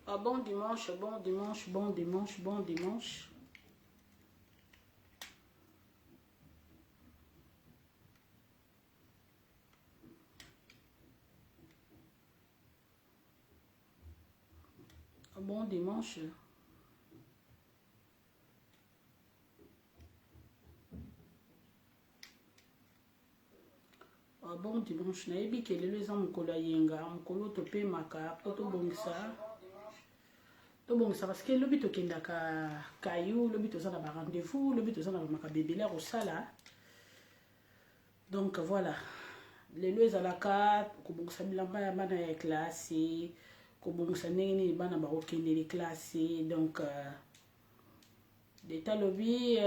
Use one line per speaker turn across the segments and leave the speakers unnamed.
Ah, bon dimanche, bon dimanche, bon dimanche, bon dimanche. Ah, bon dimanche. Ah, bon dimanche. Nayebi kelelo eza mokolo ya yenga, mokolo topemaka po tobongisa. Tobongisa parce que lobi tokendaka kayu, lobi toza na ba rendez-vous, lobi toza na makabebele ya kosala. Donc voilà. Lelo ezalaka kobongisa bilamba ya bana ya classe, kobongisa ndenge nini bana bakokendele classe. Donc deta lobi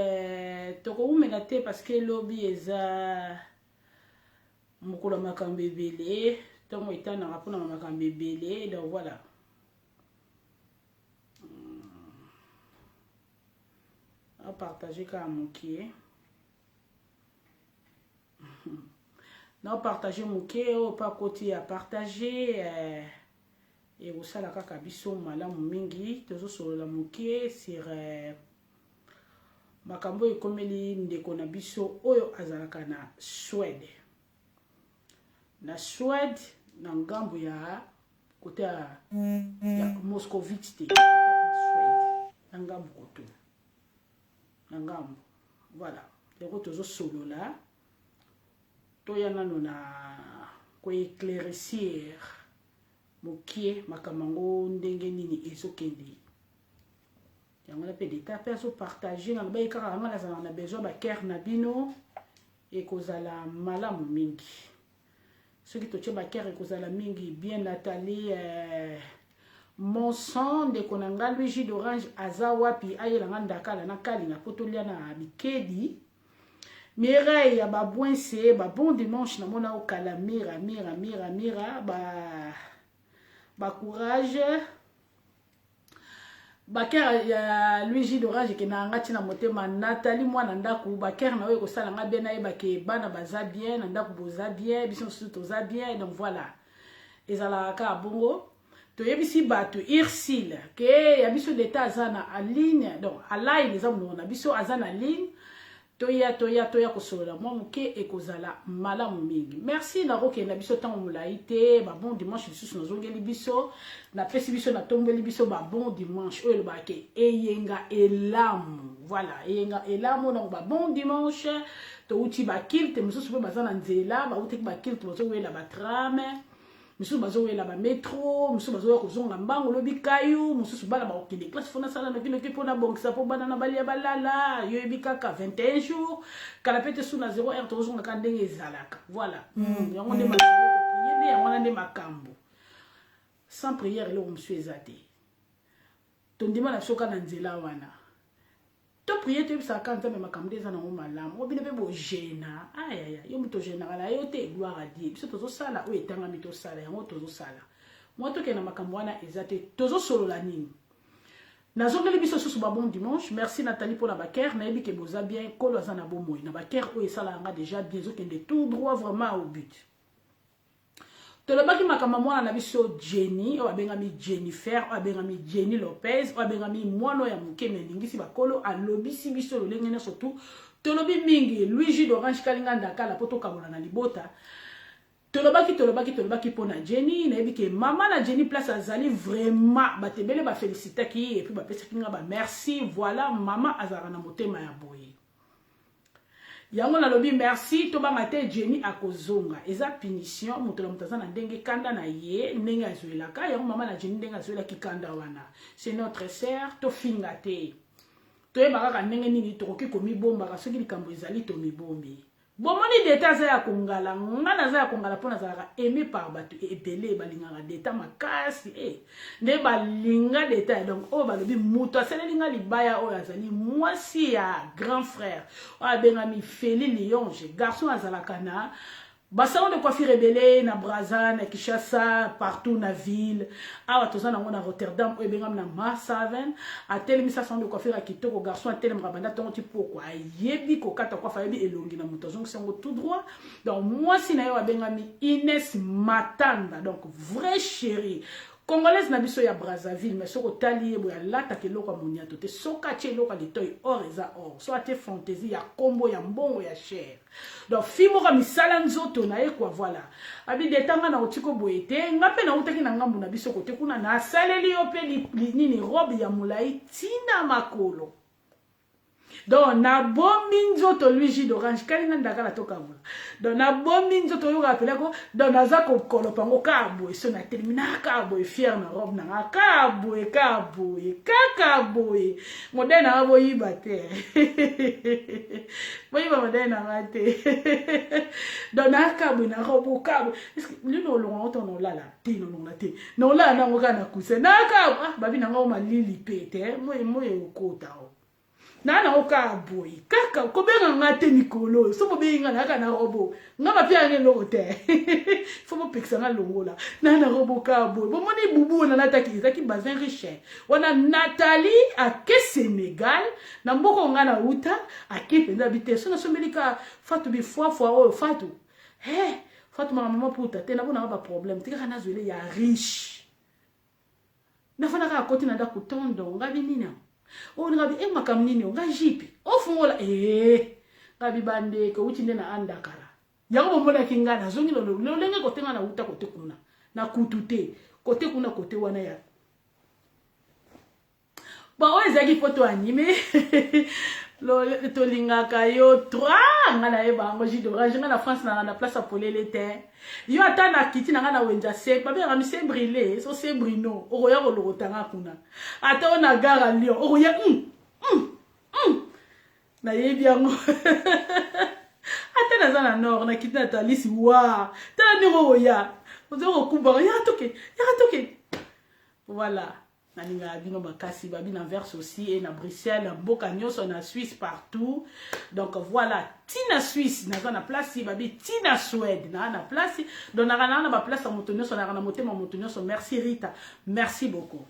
tokoumela te parce que lobi eza mokolo ya makambo ebele, ntongo etanaka mpona makambo ebele. Donc voilà. A partager kaka mokie. Na partager mokie o pa koti ya partager et osala kaka biso malamu mingi tozosolola mokie sur makambo ekomeli ndeko na biso oyo azalaka na Suède. Na Suède na ngambo ya kote ya Moscovite te. Suède na ngambo koto. Na ngambo. Voilà. Lero tozosolola toya nano na ko éclaircir mokie makamango ndenge nini ezokende. Yango na pe deta pe so partager na ba ekaka ngala za na besoin ba cœur na bino et kozala malamu mingi. Ceux qui toche ba cœur et kozala mingi bien Nathalie mon sang de konanga Luigi d'orange azawapi ayela ngandaka na kali na potolia na bikedi. Mireille ya ba bwense ba bon dimanche na mona okala mira ba courage ba cœur ya Luigi d'orange ke na ngati na motema Nathalie mwana ndaku ba cœur na we ko sala nga bena yeba ke bana baza bien na ndaku boza bien biso surtout za bien. Donc voilà ezala ka bongo to yebisi bato Irsile ke ya biso d'état azana en ligne. Donc à live les hommes na biso azana ligne toya kosolola mwa moke ekozala malamu mingi. Merci na roke na biso tango molai te ba bon dimanche lisusu nazongeli biso na pesi biso na tombeli biso ba bon dimanche oyo ba ke eyenga elamu. Voilà eyenga elamu donc ba bon dimanche to uti ba kilte mususu pe bazana nzela ba uti ba kilte bozo wela ba trame mususu bazo wela ba metro mususu bazo kozonga mbango lobi kayu mususu bala ba okende classe fona sala na kino ke pona bongisa po bana na balia balala yo ebikaka 21 jours kala pete suna 0 heure tozonga ka ndenge ezalaka. Voilà yango nde makambo yende yango nde makambo sans prière le monsieur ezate tondima na soka na nzela wana to prier te bisa kanta me makambo eza na ngo malamu obine pe bo gena aya yo muto général ayo te gloire à Dieu biso tozo sala o etanga mito sala yango tozo sala moi to ke na makambo wana ezate tozo solola nini nazongeli biso susu ba bon dimanche. Merci Nathalie pour la baker na yebi ke boza bien kolo azana bomoi na baker o esala nga déjà bien zo kende tout droit vraiment au but. Tolobaki makambo mwana na biso Jenny o abengami Jennifer o abengami Jenny Lopez o abengami mwana ya muke meningisi bakolo alobisi biso lolengene surtout tolobi mingi Luigi d'orange kalinga ndakala poto kabola na libota tolobaki pona Jenny na yebi ke mama na Jenny place azali vraiment batebele ba félicitaki et puis ba pesa kinga ba merci. Voilà mama azara na motema ya boye yango na lobi merci to banga te Jenny akozonga eza punition moto la mutazana ndenge kanda na ye ndenge azoelaka yango mama na Jenny ndenge azoelaki kanda wana c'est notre sœur to finga te to yebaka ka ndenge nini tokoki komibomba soki likambo ezali to mibombi bomoni deta za ya kongala ngana za ya kongala pona za aimé par bato ebele balingaka deta makasi nde balinga deta. Donc o balobi muto aselelinga libaya o azali mwasi ya grand frère o abengami Feli Lionge garçon azalaka na basalon de coiffure ebele na Brazza na Kinshasa partout na ville awa toza nango na Rotterdam o ebengami na Marsaven atelemisa salon de coiffure ya kitoko garçon atelemaka banda tongo ti poko ayebi kokata coiffe ayebi elongi na moto azongisi yango tout droit. Donc mwasi na ye abengami Inès Matanda donc vrai chéri Congolaise na biso ya Brazzaville, mais soko tali ebo ya lata ke loka moniato te soka che loka litoy or eza or. So ate fantaisie ya kombo ya mbongo ya cher. Donc fimo ka misala nzoto na ye kwa voilà. Abi detanga na otiko boete, ngape na utaki na ngambu na biso kote kuna na saleli yo pe nini robe ya mulai tina makolo. Donc na bombi nzoto Luigi d'Orange kalinga ndakala toka mula. Donc na bombi nzoto yo rappela ko donc naza ko kolopango kabo e so na termina kabo e fier na robe na kabo e kakabo e modena abo yibate. Boyiba modena mate. Donc na kabo na robe kabo. Est-ce que lui no longa otono lala te no longa te. No la na ngoka na kuse na kabo ah babi na ngo malili pete moye ukota o. Nana oka boy kaka kobenga ngate mikolo so bobenga naka na robo ngaba pia ngelo hote fo mo peksa nga longola nana robo ka boy bo moni bubu na nataki zaki bazin riche wana Nathalie a ke Sénégal na mboko ngana uta a ke penda bité so na somelika fatu bi fois o fatu fatu mama puta te na bona ba problème tika na zwele ya riche na fana ka koti na da kutondo ngabi nina o ngabi makam nini nga jipi o fungola ngabi bande ko uti ndena andakara yango bomona kingana zongi lo lenge kote nga na uta kote kuna na kutute kote kuna kote wana ya ba o ezaki photo anime lo to lingaka yo 3 ngana e bango Luigi d'Orange ngana France na place à polele te yo atana kiti na ngana wenja se ba bien mi se briller so se brino o ya ko lokotanga kuna ata ona gara lion o ya na yebi yango ata na zana nord na kiti na talisi wa tala ni ro ya o zo kuba ya toke voilà. Naninga bino bakasi babi na verse aussi et na Bruxelles na Mboka nyonso na Suisse partout. Donc voilà, tina Suisse na place babi tina Suède na place donc na ba place à moto nyonso na motema moto nyonso. Merci Rita, merci beaucoup.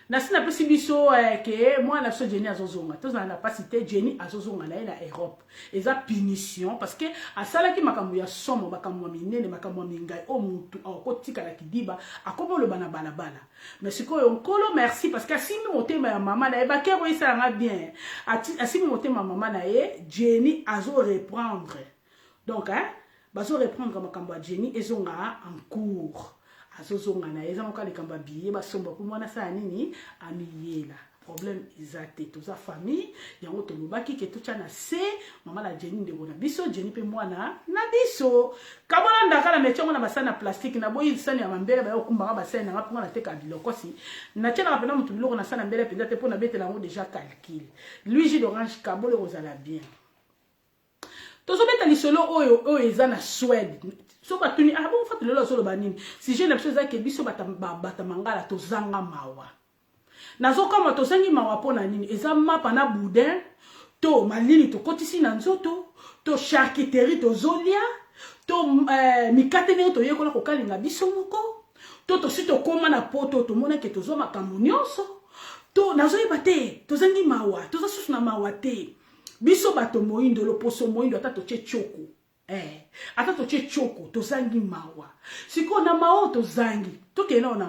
Nasi na pesi biso ke moi la so Jenny azozonga tous na pas cité Jenny azozonga na Europe eza punition parce que asala ki makambo ya somo makambo minene makambo mingai o mutu akotika la kidiba akobo le bana balabala mais sikoyo nkolo merci parce que asimi motema ya mama na eba kero isa nga bien asimi motema mama na ye Jenny azo reprendre donc bazo reprendre makambo ya Jenny ezonga en cours azozonga na eza moka likamba biye basomba pour mwana sa nini amiyela problème exact to za famille yango to lobaki ke to tchana se mama la Jenny ndeko na biso Jenny pe mwana na biso kabona ndakala mechongo na basana plastique na boyi sani ya mambele ba yokumba basana na ponga na teka bilokosi na tchana kapena mutu biloko na sana mbele penda te pona betela ngo déjà calcul Luigi d'Orange kabole ozala bien tozo beta lisolo oyo eza na Suède so batuni bon fatu lelo solo banini si je n'ai pas que biso bata mangala to zanga mawa nazo kama to zangi mawa pona nini eza mapa na boudin to malini to kotisi na nzoto to charcuterie to zolia to mikatene to yekola ko kalinga biso moko to sito koma na poto to mona ke to zo makambo nyonso to nazo yebate to zangi mawa to za susu na mawa te biso bato moindo lo poso moindo ata to chechoko ata to chechoko to zangi mawa siko na mao to zangi to kena na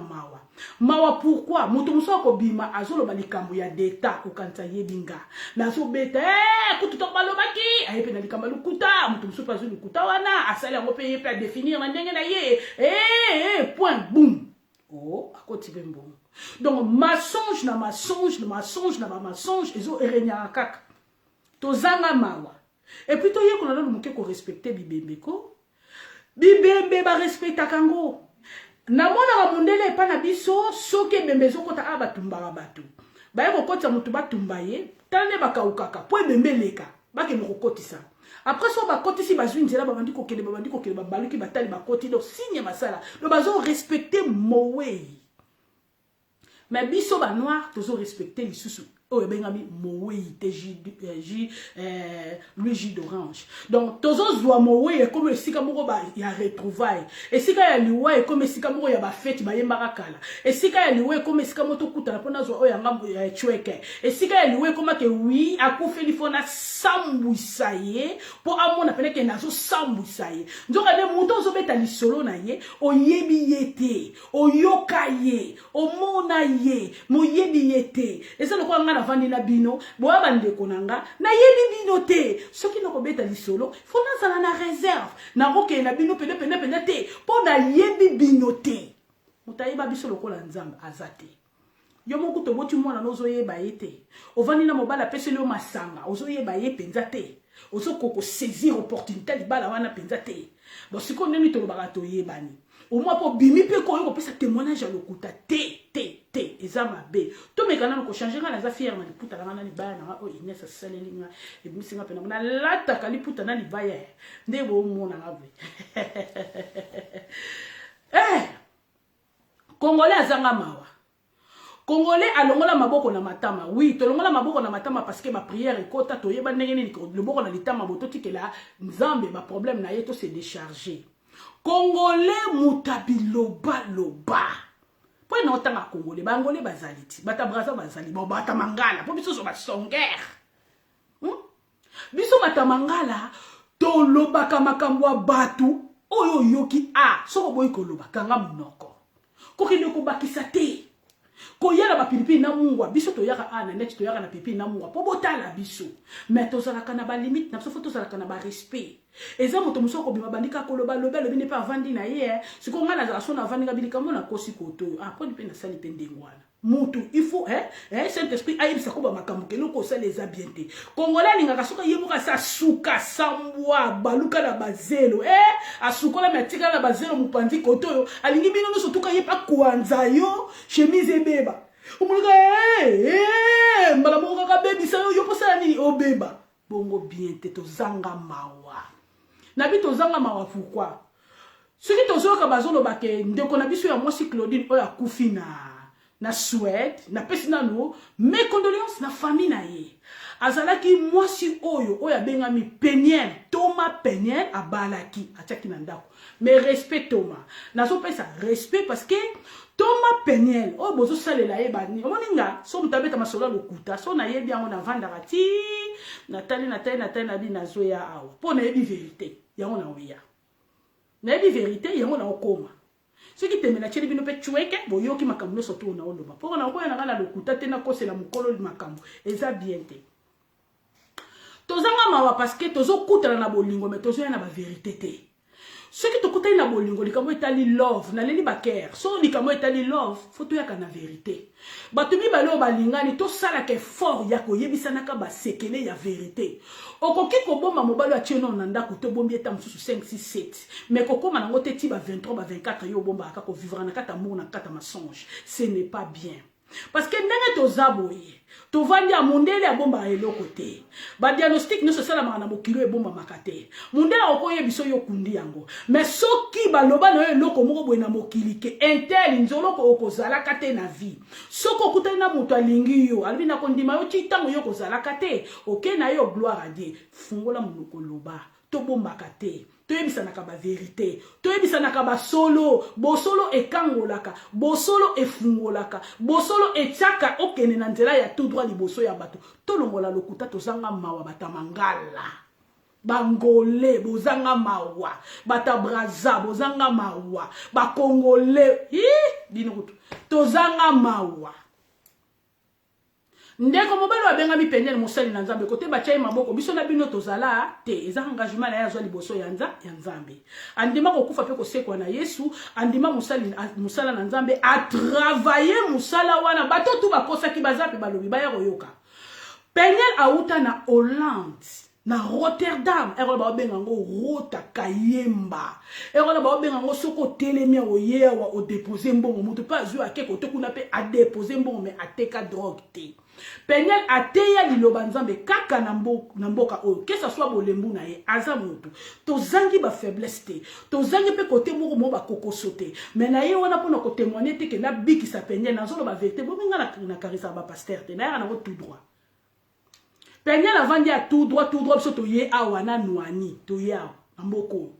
mawa pourquoi mutu muso ko bima azolo balikambo ya deta ko kanta yebinga nazo beta kutu to balobaki ayepe na likambo lukuta mutu muso pazo lukuta wana asala ngo pe yepe définir na ndenge na ye point boum akoti bembo donc mensonge na mensonge ezo erenya kaka to zanga mawa et puis to ye ko na muke ko respecter bibembe ko bibembe ba respecta kango na mona ba mundele pa na biso soke bembe zokota abatumba bato ba ko kotsa mutu batumba ye tane bakaukaka po bembe leka ba ke mo kokotisa après so ba kotisi bazwi nzela ba bandi ko kele ba baluki batali ba koti do signe masala do bazo respecter mowei mais biso ba noir tozo respecter lisusu Oh, bengami mowe te jus d'orange. Donc tozo zwa mowe comme esika moko ba ya retrouvaille. Esika ya liwa comme esika moko ya ba fête ba yembaka kala. Esika ya liwa comme esika moto kutana pona zwa oyo ngam ya chweke. Esika ya liwa comme ke oui akufeli fona sambwisa ye po amona pene ke nazo sambwisa ye. Nzoka de moto zo beta lisolo na ye oyebi yete oyoka ye omona ye moyebi yete. Eza lokwa na vandi na bino boya bandeko nanga na yebi bino te soki no kobeta lisolo fona zala na réserve na roke na bino pene te po na yebi bino te mutayeba biso lokola nzamba azate yo moko to boti mwana nozo yeba yete ovandi na mobala pese le masanga ozo yeba ye penza te ozo koko saisir opportunité libala wana penza te bon siko neni to barato yebani au moins pour bimi pe ko yo pesa témoignage à lokuta te eza mabe to mekana ko changer kana za fier na liputa na libaya na o Inès salelinga e bisinga pena na lata kaliputa na libaya nde bo mona ngave Congolais azanga mawa Congolais alongola maboko na matama oui to longola maboko na matama parce que ma prière ekota to yeba ndenge ni le boko na litama boto tikela nzambe ba problème na yeto se décharger Congolais mutabiloba loba. Pour nous entendre Congolais, Bangolais bazaliti, bata braza bazali, bata mangala, pour biso so ba songer. Biso bata mangala, to loba kamakamwa batu, oyo yoki a, so boy ko loba kanga munoko. Ko kile ko bakisa te. Ko yala ba pipi na mungwa, biso to yaka ana net to yaka na pipi na mungwa, po botala biso. Mais to zala kana ba limite, na so to zala kana ba respect. Eza moto musoko bima bandika koloba loba lobi ne pas vandi na ye siko ngala za sona vandika bilika mona kosi koto après dipe na sali pendengwana mutu il faut Saint Esprit ayi bisa ko ba makambo ke loko sa les abienté Congolais linga kasoka yebuka sa suka sambwa baluka na bazelo asukola metika na bazelo mupandi koto yo alingi bino no sotuka yepa kuanza yo chemise beba umulika mbala mo ka bebisa yo posa nini obeba bongo bien te to zanga mawa na bito zanga mawa pourquoi ce qui tozo ka bazolo bake ndeko na biso ya mwasi Claudine oya kufi na Suède na pesina no mes condoléances na famille na ye azalaki mwasi oyo oya bengami Peniel Thomas Peniel abalaki ataki na ndako mais respect Thomas nazo pesa respect parce que Thomas Peniel o bozo salela ye bani omoninga so mutabeta masola lokuta so na yebi yango na vandaka ti natali na bi nazo ya awa po na yebi vérité yango na oya na yebi vérité yango na okoma ce qui temena cheli bino pe chweke boyoki makambo so to na oloba po na okoya na kala lokuta te na kosela mukolo makambo eza bien te tozanga mawa parce que tozo kutana na bolingo mais tozo ya na ba vérité te ce qui te coûte na bolingo likambo etali love na leli baker so likambo etali love faut yaka na vérité batubi balo balingani to sala ke fort ya ko yebisana ka ba sekele ya vérité okoki ko bomba mobalo a tieno na ndako to bombi eta msusu 5 6 7 mais kokoma nango te ti ba 23 ba 24 yo bomba aka ko vivre na kata amour na kata mensonge ce n'est pas bien parce que ndenge tozaboye to vandi a mondele a bomba eloko te ba diagnostic no se sala na mokilo e bomba makate mondele okoye biso yo kundi yango mais soki baloba no eloko moko boye na mokili ke intel nzoloko okozala kate na vie soko kutana na moto alingi yo albi na kondima yo titango yo kozala kate oke na yo gloire à Dieu fungola monoko loba to bomba kate to yebisanaka ba vérité to yebisanaka ba solo bosolo ekangolaka bosolo efungolaka bosolo etiaka okene na nzela ya tout droit liboso ya bato to longola lokuta to zanga mawa batamangala bangolais bozanga mawa bata braza bozanga mawa ba congolais bino to zanga mawa ndeko mobalo abengami Peniel mosali na nzambe kote bachai maboko biso na bino tozala te eza engagement na yazo liboso ya nzambe andima kokufa pe kosekwa na Yesu andima musala na nzambe a travailler musala wana bato tu bakosa ki bazape balobi baya koyoka Peniel auta na Hollande na Rotterdam erola ba bengango Rota Kayemba erola ba bengango soko telemi o yewa o déposer mbongo mutu pas zu akeko to kuna pe a déposer mbongo mais ateka drogue te Peniel ateya liloba nzambe kaka na mboka oyo que ça soit bolembu na ye aza mutu to zangi ba faiblesse te to zangi pe côté moko mo ba kokoso te mais na ye wana pona ko témoigner te que na biki sa Peniel na zolo ba vérité bo minga na karisa ba pasteur te na ya na tout droit Peniel avandi à tout droit biso to ye awana nouani to ye awa mboko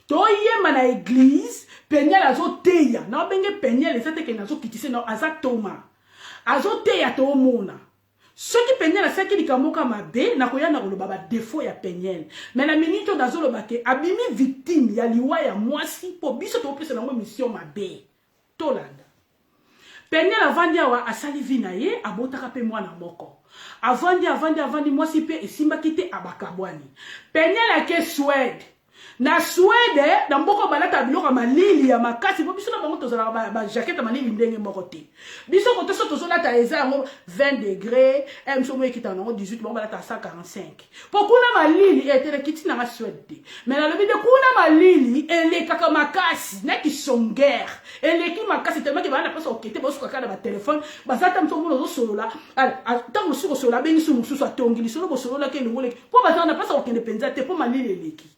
to ye mana église Peniel azo teya na benge Peniel ezate ke nazo kitise na aza Thomas azo teya to mona ce qui Peniel asaki likamoka mabe na koya na koloba ba défaut ya Peniel mais na minute dazo loba ke abimi victime ya liwa ya mwasi po biso to pesa na mission mabe tolanda Peniel avandi awa asali vina ye abotaka pe mwana moko avandi mwasi pe esimba kite abakabwani Peniel ake Suède na Suède na mboko balata biloko malili ya makasi bo biso na bango tozala ba jaquette malili ndenge moko te biso ko toso tozolata eza yango 20 degrés mso mo ekita nango 18 bango balata 145 po kuna malili etele kiti na Suède te mais na lobi de kuna malili elekaka makasi na kisongere eleki makasi tellement que bana pesa okete bo suka kana ba téléphone bazata mso mo zo solola tango suko solola bengi su mususu atongili solo bo solola ke ngole po bazana pesa okende penza te po malili eleki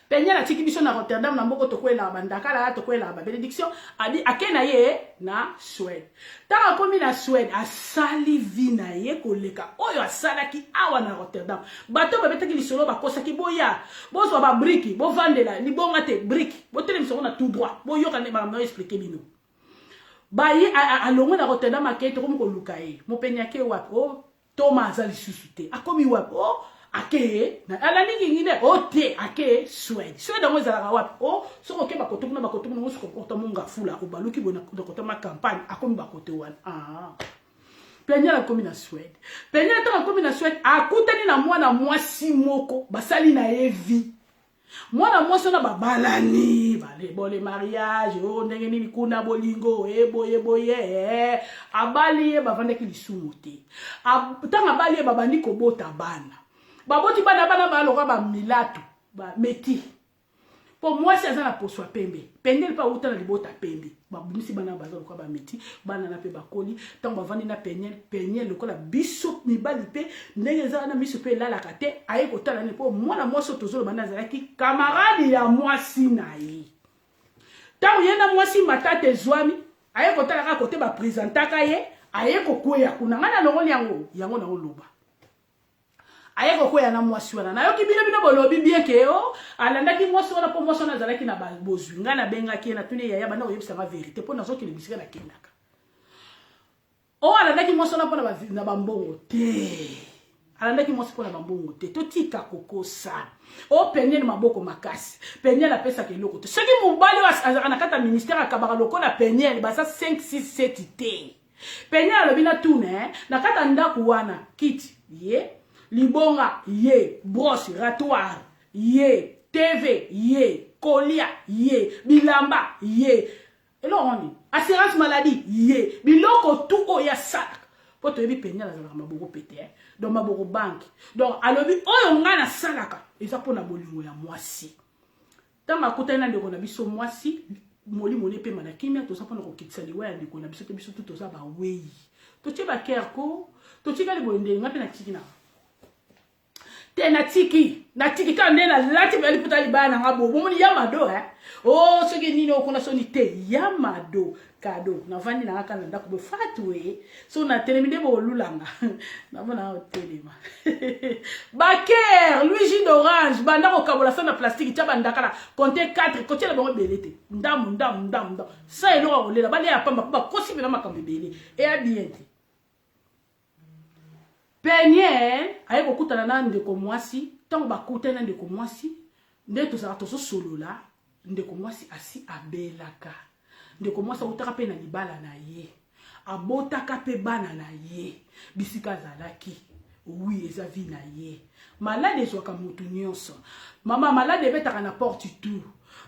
Peniel atiki biso na Rotterdam na mboko tokwela bandaka la tokwela ba bénédiction adi akena ye na Suède. Tanga komi na Suède asali vina ye koleka oyo asalaki awa na Rotterdam. Bato babetaki lisolo bakosaki boya. Bozo ba brique, bo vandela, libonga te brique. Bo telemso na tout droit. Bo yoka ne ba expliquer bino. Ba ye alongo na Rotterdam akete komi ko lukaye. Mo penyake wapi o Thomas azali susute. Akomi wapi o ake na ala ningi ngine ote ake Suède ngo ezalaka wapi o soko ke bakoto kuna ngo soko monga fula o baluki bona ko ma campagne akomi bakote wana Peniel akomi na Suède Peniel akomi na Suède akutani na mwana mwasi moko basali na evi mwana mwasi na babalani bale bole mariage o ndenge nini kuna bolingo boye abali ye bavandaki lisumu te tanga abali ye babandi kobota bana baboti bana baloka ba milatu ba meti po mwasi aza na poswa pembe Peniel pa uta na libota pembe babumisi bana bazaloka ba meti bana na pe bakoli tango bavandi na Peniel lokola biso mibali pe ndenge za na miso pe lalaka te aye kotala ne po mwana mwasi tozolo bana zalaki camarade ya mwasi na ye tango yena mwasi matate zwami aye kotala ka kote ba présentaka ye aye kokweya kuna ngana longoli yango na oloba aye ko ya na mwasi wana na yoki bino bolobi bien ke o alandaki mwasi wana po mwasi wana zalaki na bozwi nga na benga ki na tuni ya bana oyebisa ma vérité po nazo ki lebisika na kendaka o alandaki mwasi wana po na bambongo te alandaki mwasi po na bambongo te to tika kokosa o Peniel maboko makasi Peniel apesa ke loko te soki mobali anakata ministère akabaka lokola Peniel basa 5 6 7 te Peniel alobi na tune na kata ndako wana kiti ye libonga ye brosse ratoire ye TV ye kolia ye bilamba ye eloni assurance maladie ye biloko tout oya salaka po to yebi Peniel azalaka maboko pété donc maboko banque donc alobi oyo ngana salaka eza pona bolingo ya mwasi tanga kutana ndeko na biso mwasi molimo ne pe manakimia to sapona ko kitisa liwa ya ndeko na biso te biso tout oza ba wei to tiba kerko to tika le boende ngape na tikina te na tiki ta ndena lati bali puta libana ngabo bomoni yamado oh soki nini okona soni te yamado kado na vandi na ngaka na ndako be fatwe so na telemide bo lulanga na mona hotelima Baker Luigi d'orange banda ko kabola sana plastique taba ndakala compter 4 côté la bongo belete ndam ça elo olela bali ya pamba ba kosi bina makambe bele e a bien Peniel aye kokutana na ndeko mwasi tango bakutana ndeko mwasi nde tozala tozo solola ndeko mwasi asi abelaka ndeko mwasi utaka pe na libala na ye abotaka pe bana na ye bisika zalaki oui eza vi na ye malade ezwaka mutu nyonso mama malade ebetaka na porte tout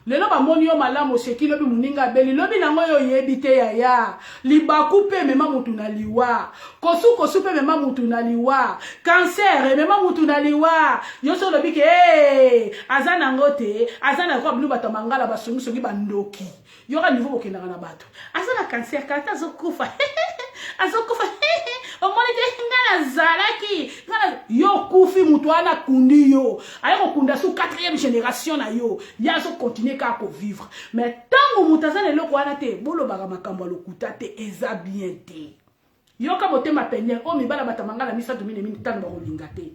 lelo ba moni yo malamu seki lobi muninga beli lobi nango yo yebite ya libaku pe mema mutu na liwa kosu pe mema mutu na liwa cancer mema mutu na liwa yo so lobi ke azana ngote azana ko blu batamangala basongi bandoki yo ka niveau bokenda na bato azana cancer kata zokufa azokufa omoni te ngana zalaki ngana yo kufi mutu ana kundi yo ayako kunda su 4e génération na yo ya so continuer ka ko vivre mais tango mutazana eloko wana te bolo baka makambo lokuta te eza bien te yo ka motema penya o mibala batamangala misa domine mini tano ba kolinga te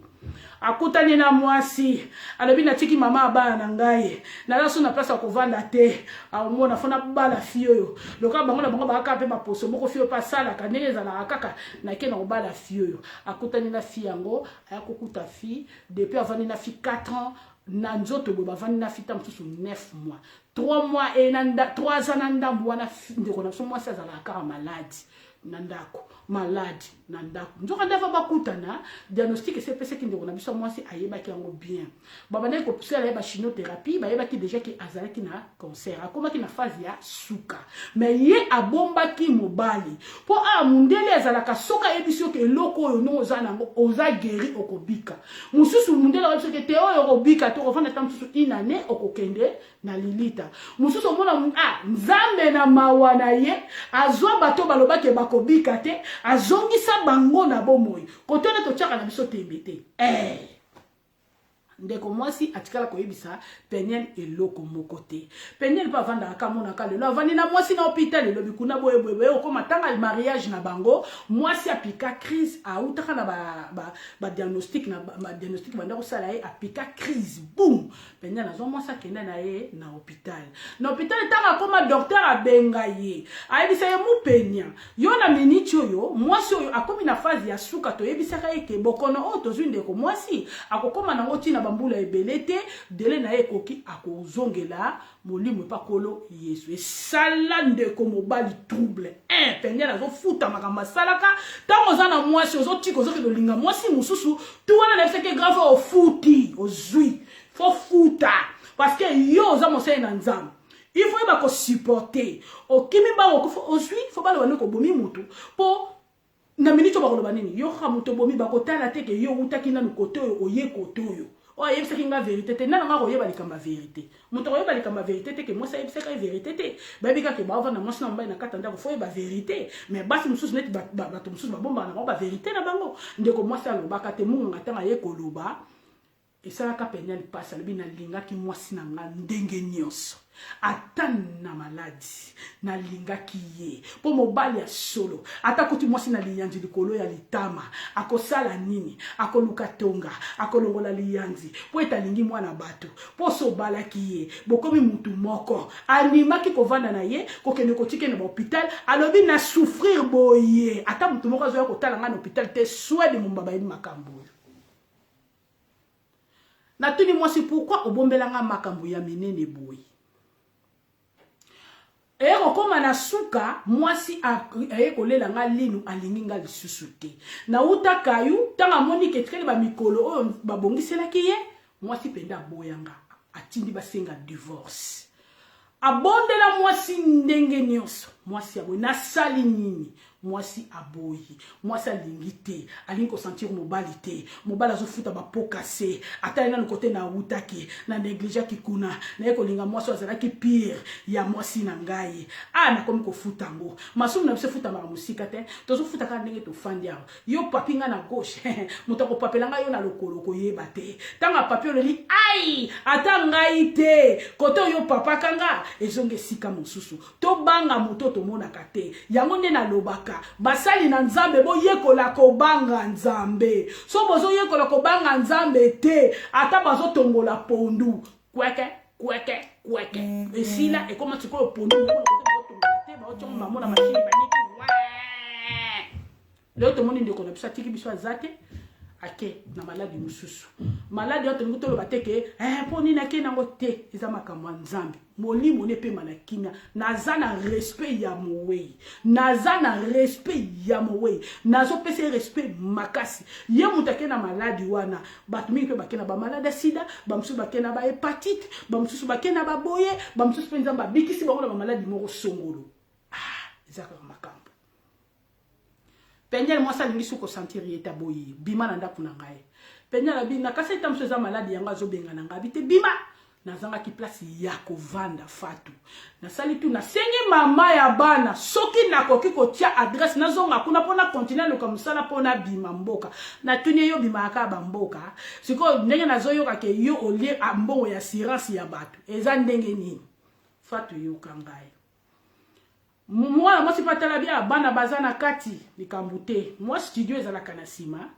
akutani na mwasi alobi na tiki mama abana na ngai na laso na place akovanda te amona fona bala fio yo loka bango na bango baka pe baposo moko fio pa sala kaneza na kaka na ke na obala fio yo akutani na fi yango ayakokuta fi depuis avani na fi 4 ans na nzoto bo bavani na fita msusu 9 mois 3 mois et nanda 3 ans nanda mwana ndeko na so mwasi azala kaka malade nandako malade nandako nzoka ndava bakutana diagnostic CPC ki ndeko na biso mwasi ayebaki yango bien baba ndeko pusela yeba chimiothérapie bayebaki déjà ki azalaki na cancer akomaki na phase ya suka mais ye abombaki mobali po a mundele azalaka soka yebisio ke eloko oyo no oza nango oza guéri okobika mususu mundele wa biso ke te oyo okobika to ofanda ta mususu inane okokende na lilita mususu omona nzambe na mawana ye azwa bato balobaki bakobika te azongisa bango na bomoi kotone to tchaka na biso tembe te ndeko mwasi atikala koyebisa Peniel eloko moko te Peniel pa vanda akamona ka lelo avandi na mwasi na hôpital lelo bikuna boyeboye okoma tanga mariage na bango mwasi apika crise autaka na ba diagnostic na diagnostic banda kosala ye apika crise boum Peniel azo mwasi akenda na ye na hôpital tanga koma docteur abenga ye ayebisa ye mupenya yo na minute oyo mwasi oyo akomi na phase ya suka to yebisaka ye ke bokono o tozwi ndeko mwasi akokoma nango tina bambula ebelete dele na ekoki akozongela molimo pakolo Yesu esala ndeko mobali trouble Peniel azofuta makambo salaka tango za na mwasi ozotika ozokedo linga mwasi mususu tu wana na seke grave ofuti ozui fo futa parce que yo za mosai na nzambe il faut ba ko supporter okimi ba ko ozui fo ba lo ko bomi mutu po na minito ba ko lo banini yo xa muto bomi ba ko tala te ke yo utaki na koto oye koto yo oh yebisa kinga vérité te nana ngako yeba likamba vérité moto ko yeba likamba vérité te ke moi ça yebisa ka vérité te ba bika ke ba vana moi na mba na katanda ko foye ba vérité mais basi mususu net ba to mususu ba bomba na ba vérité na bango ndeko moi ça lo baka te munga tanga ye koloba esalaka Peniel pasa lobi na lingaki mwasi na nga ndenge nyonso ata na maladi na lingaki ye po mobali ya solo ata kuti mwasi na liyanzi likolo ya litama akosala nini akoluka tonga akolongola liyanzi po etalingi mwana bato po sobalaki ye bokomi mutu moko animaki kovanda na ye kokende kotike na hôpital alobi na souffrir boye ata mutu moko azoya kotala nga na hôpital te swede mumbaba yebi makambo natuni mwasi pourquoi obombelanga makambo ya menene boye koma na suka mwasi kolela nga linu alingi nga lisusu te na uta kayu tanga moni ketkele ba mikolo oyo babongiselaki ye mwasi penda boyanga atindi basenga divorce abondela mwasi ndenge nyonso mwasi aboyi nasali nini mwasi aboyi mwasi alingi te alingi kosentir mobali te mobali azofuta bapoka se ata na kote na utaki na négligaki kuna na ekolinga mwasi azalaki pire ya mwasi na ngai nakomi kofuta ngo masumu na biso futa mara musika te tozofuta ka ndenge tofandi aho yo papinga na gauche moto kopapelanga yo na lokolo koyeba te tanga papi oleli ai ata ngai te kote yo papa kanga ezonge sika mosusu to banga moto to monaka te yango nde na lobaka basali na nzambe boyekola kobanga nzambe so bozo yekola kobanga nzambe te ata bazo tongola pondu kweke esila e koma tiko pondu ko tongola te ba otongo mamona machine baniki leo to moni ndeko na bisa tiki biso azate ake na maladi mususu malade yo tolingi toloba te ke mpo nini ake nango te eza makambo ya nzambe molimo ne epema na kimia naza na respect ya mowei naza na respect ya mowei nazopesa ye respect makasi ye moto ake na maladi wana bato mingi mpe bake na bamalade ya sida bamosusu bake na bahepatite bamosusu bake na baboye bamosusu mpe nzambe abikisi bango na bamaladi moko songolo eza kaka makambo penyele mwasi alingi su kosentir ye taboye bima na ndako na ngai penyele abi nakasi ete mosu eza maladi yango azobenga na ngai abi te bima nazangaki place ya kovanda fatu nasali tu nasengi mama ya bana soki nakoki kotia adresse nazonga kuna mpona continue luka mosala mpona bima mboka natuni yo bima aka bamboka sikoyo ndenge nazoyoka ke yo olie mbongo ya assurance ya bato eza ndenge nini fatu yoka ngai mwana mwasi patala bia bana baza na kati likambo te mwa studio ezalaka na nsima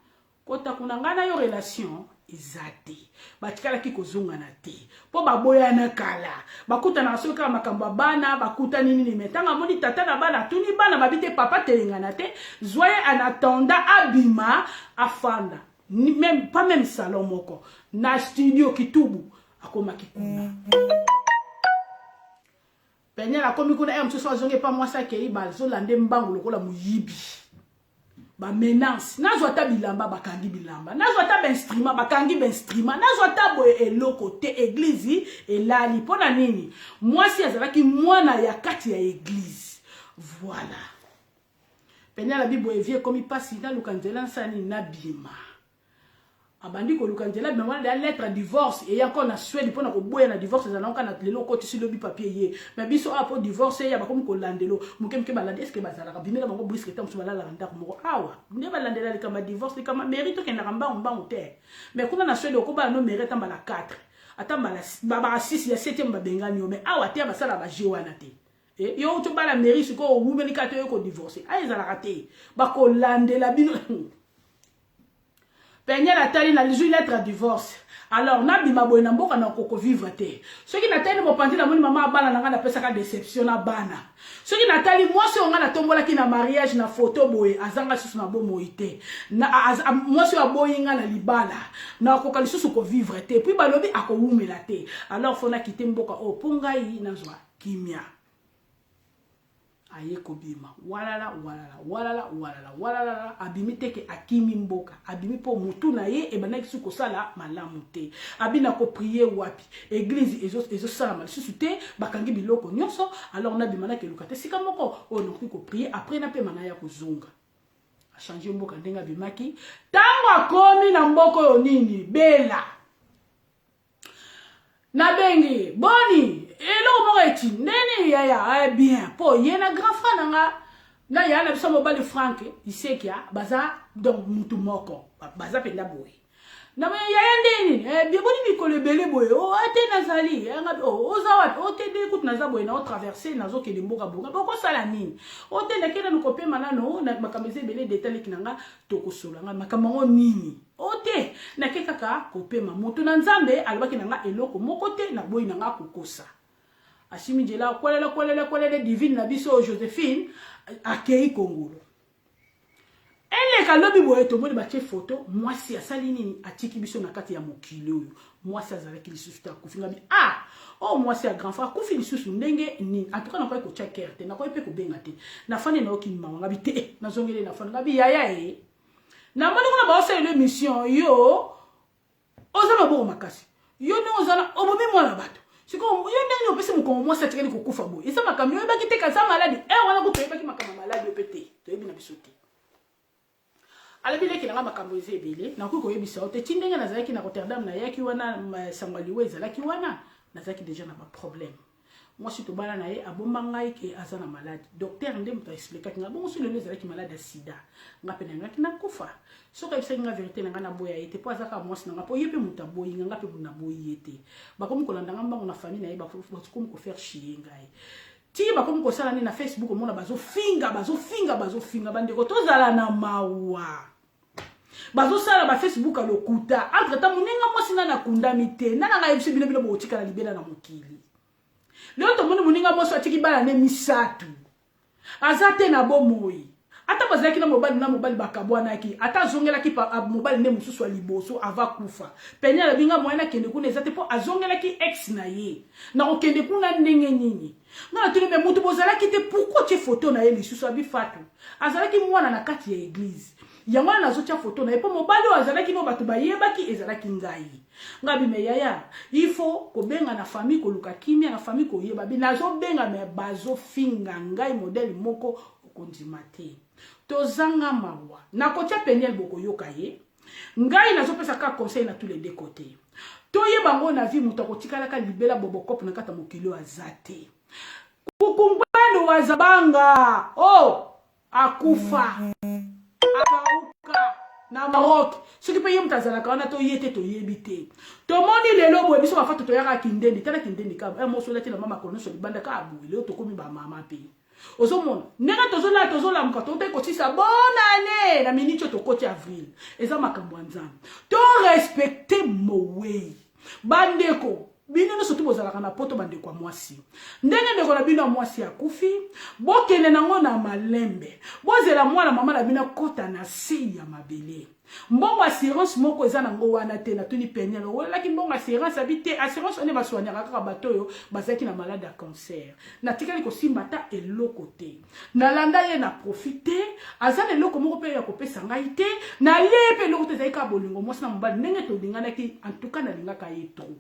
kota kuna ngai na yo relation eza te batikalaki kozongana te mpo baboyana kala bakutana soki kaka makambo ya bana bakuta nini me ntango amoni tata na bana atuni bana babi te papa telengana te zwa ye anatonda abima afanda pas même salon moko na studio kitubu akomaki kuna penyele akomi kuna mosusu azongi epa mwasi akei bazolande mbangu lokola moyibi bamenance nazwa ta bilamba bakangi bilamba nazwa ta bainstrument bakangi bainstrument nazwa ta boye eloko te eglize elali mpona nini mwasi azalaki mwana ya kati ya eglize voilà penyele bibo evie komi pasi naluka nzela nsani nabima abandi ko luka nzela bima wana lettre divorce et encore na Suède mpona koboya na divorce ezala nka na lelo koti si lobi papier ye mais biso apo divorce ya bakomi kolandelo mokemke balande est-ce que bazalaka bimela bango brisque ta musu balala ndako moko awa nde balandela likama divorce likama mérite okendaka mbangu te mais kuna na Suède okobala no mérite mbala 4 ata mbala 6 ya 7e babengani yo mais awa te basala ba jeu wana te yo to bala mérite ko wumelika te yo ko divorce ezalaka te bakolandela bino penyele atali na lizwi lettre à divorce alors nabima boye na mboka na koko vivre te soki natali mopanzi na moni mama abana na nga napesaka déception na bana soki natali mwasi oyo nga natombolaki na mariage na photo boye azanga susu na bomoi te mwasi oyo aboyi nga na libala nakoka lisusu kovivre te puis balobi akowumela te alors fo nakite mboka oyo mpo ngai nazwa kimia aye kobima walala abimi teke akimi mboka abimi po mutu na ye ebanaki su kosala malamu te abina ko prier wapi église ezo sala malisusu te bakangi biloko nyonso alors nabima na keluka te sika moko o noki ko prier après na pe manaya kozonga a changer mboka ndenga bimaki tango akomi na mboko yo nini bela na bengi boni elo moko eti neni yaya bien po ye na grand frère nanga na ya na biso mobali Frank isekia baza donc mutu moko baza penda boy na me yaya ndeni bien boni mikolo ebele boye o ate nazali nga o zawat o te de kut naza boye na o traverser nazo ke mboka bonga boko sala nini o te na kena ko pe manano na makameze ebele détail kinanga tokosola nga makambo nini ote na kekaka kopema moto na nzambe alobaki nanga eloko moko te na boyi nanga kokosa ashimi jela kwelele divine na biso Joséphine akei kongolo ele kalobi boye to moni batie photo mwasi asali nini atiki biso na kati ya mokili oyo mwasi azalaki lisusu ta kufinga bi mwasi ya grand frère kufi lisusu ndenge nini en tout cas na kwa ko checker te na kwa pe ko benga te na fane na okima ngabi te na zongele na fane ngabi yaya na moni kuna ba osele mission yo ozama bo makasi yo no ozana obomi mwana bato siko yo ndenge opesi mukongo mwasi atikali kokufa boye esa makamyo yo baki te kaza maladi wana ko toyebaki makamyo maladi opete toyebi na biso te alabile ki na makambo ezebele na ko koyebisa ote tindenge nazalaki na Rotterdam na yaki wana sangwaliwe ezalaki wana nazalaki déjà na ba problème moi si to bala na ye abomba ngai ke azana malade docteur ndé muta expliquer nga bon si le ezalaki malade ya sida ngape na ngaki na kufa so ka ibisa nga vérité na nga na boya ete po azaka mwasi na nga po yepe muta boyi nga pe na boyi ete bakomi kolanda nga mbango na famille na ye bakomi ko faire chier ngai ti bakomi ko sala ni na Facebook omona bazo finga bandeko tozala na mawa bazo sala ba Facebook alokuta entre temps moninga mwasi na kundami te na nga yebisi bino bo tika na libela na mokili leo to moninga mwasi atiki bala ne misatu azate na bomoi ata bazalaki na mobali bakabwanaki ata zongelaki pa mobali ne mususu ya liboso ava kufa penya la binga moyena kende kuna ezate po azongelaki ex na ye na okende kuna ndenge nini ngana tuni me mutu bozalaki te pourquoi tu photo na ye lisusu abi fatu azalaki mwana na kati ya église yango na zotia photo na ye po mobali azalaki no bato bayebaki ezalaki ngai ngabi me yaya il faut kobenga na famille koluka kimia na famille koyeba bi nazo benga me bazo finga ngai modèle moko okondima te tozanga mawa na kotia Peniel bokoyoka ye ngai nazopesa ka conseil na tous les deux côtés toyeba ngo na vie mutu akotikalaka libela bobokop na kata mokilo azate kukumbano wazabanga oh akufa akauka na Maroc soki pe yem tazalaka wana to yete to yebite to moni lelo boye biso bafato to yaka kindendi tala kindendi ka moso lati na mama kono so libanda ka abu lelo to komi ba mama pe ozomona nena tozola muka to te kotisa bonne année na minute to koti avril eza makambo nzambe to respecter mowe bandeko bino sotu bozalaka na poto bandeko mwasi ndenge ndeko na bino mwasi akufi bokene nango na malembe bozela mwana mama na bino kota na se ya mabele mbongo assurance moko eza nango wana te na tuni Peniel olaki mbongo assurance habite assurance one baswanyaka kaka bato oyo bazaki na malade ya cancer na tikali kosimba ta eloko te nalanda ye na profite aza eloko moko pe ya kopesa ngai te na ye pe eloko te ezali kaka bolingo mwasi na mobali ndenge tolinganaki en tout cas nalingaka ye trop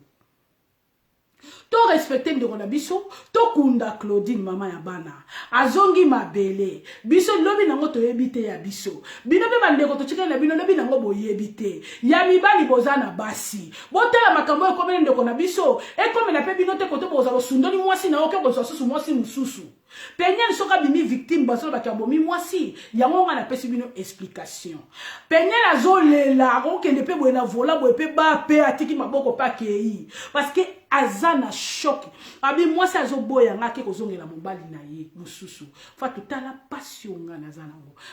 to respecter ndeko na biso to kunda Claudine mama ya bana azongi mabele biso lobi nango toyebi te ya biso bino pe bandeko totikela na bino lobi nango boyebi te ya mibali bozana basi botela makambo ekomeli ndeko na biso ekomela pe bino te kote bozalo sundoli mwasi na oke bozalo susu mwasi mususu Peniel soka bimi victime basolo bakabomi mwasi yango nga na pesi bino explication Peniel azolela okende pe boye na vola boye pe ba pe atiki maboko pa kei parce que azana choc abi mwasi azoboya ngake kozongela mobali na ye mususu fa totala passion nga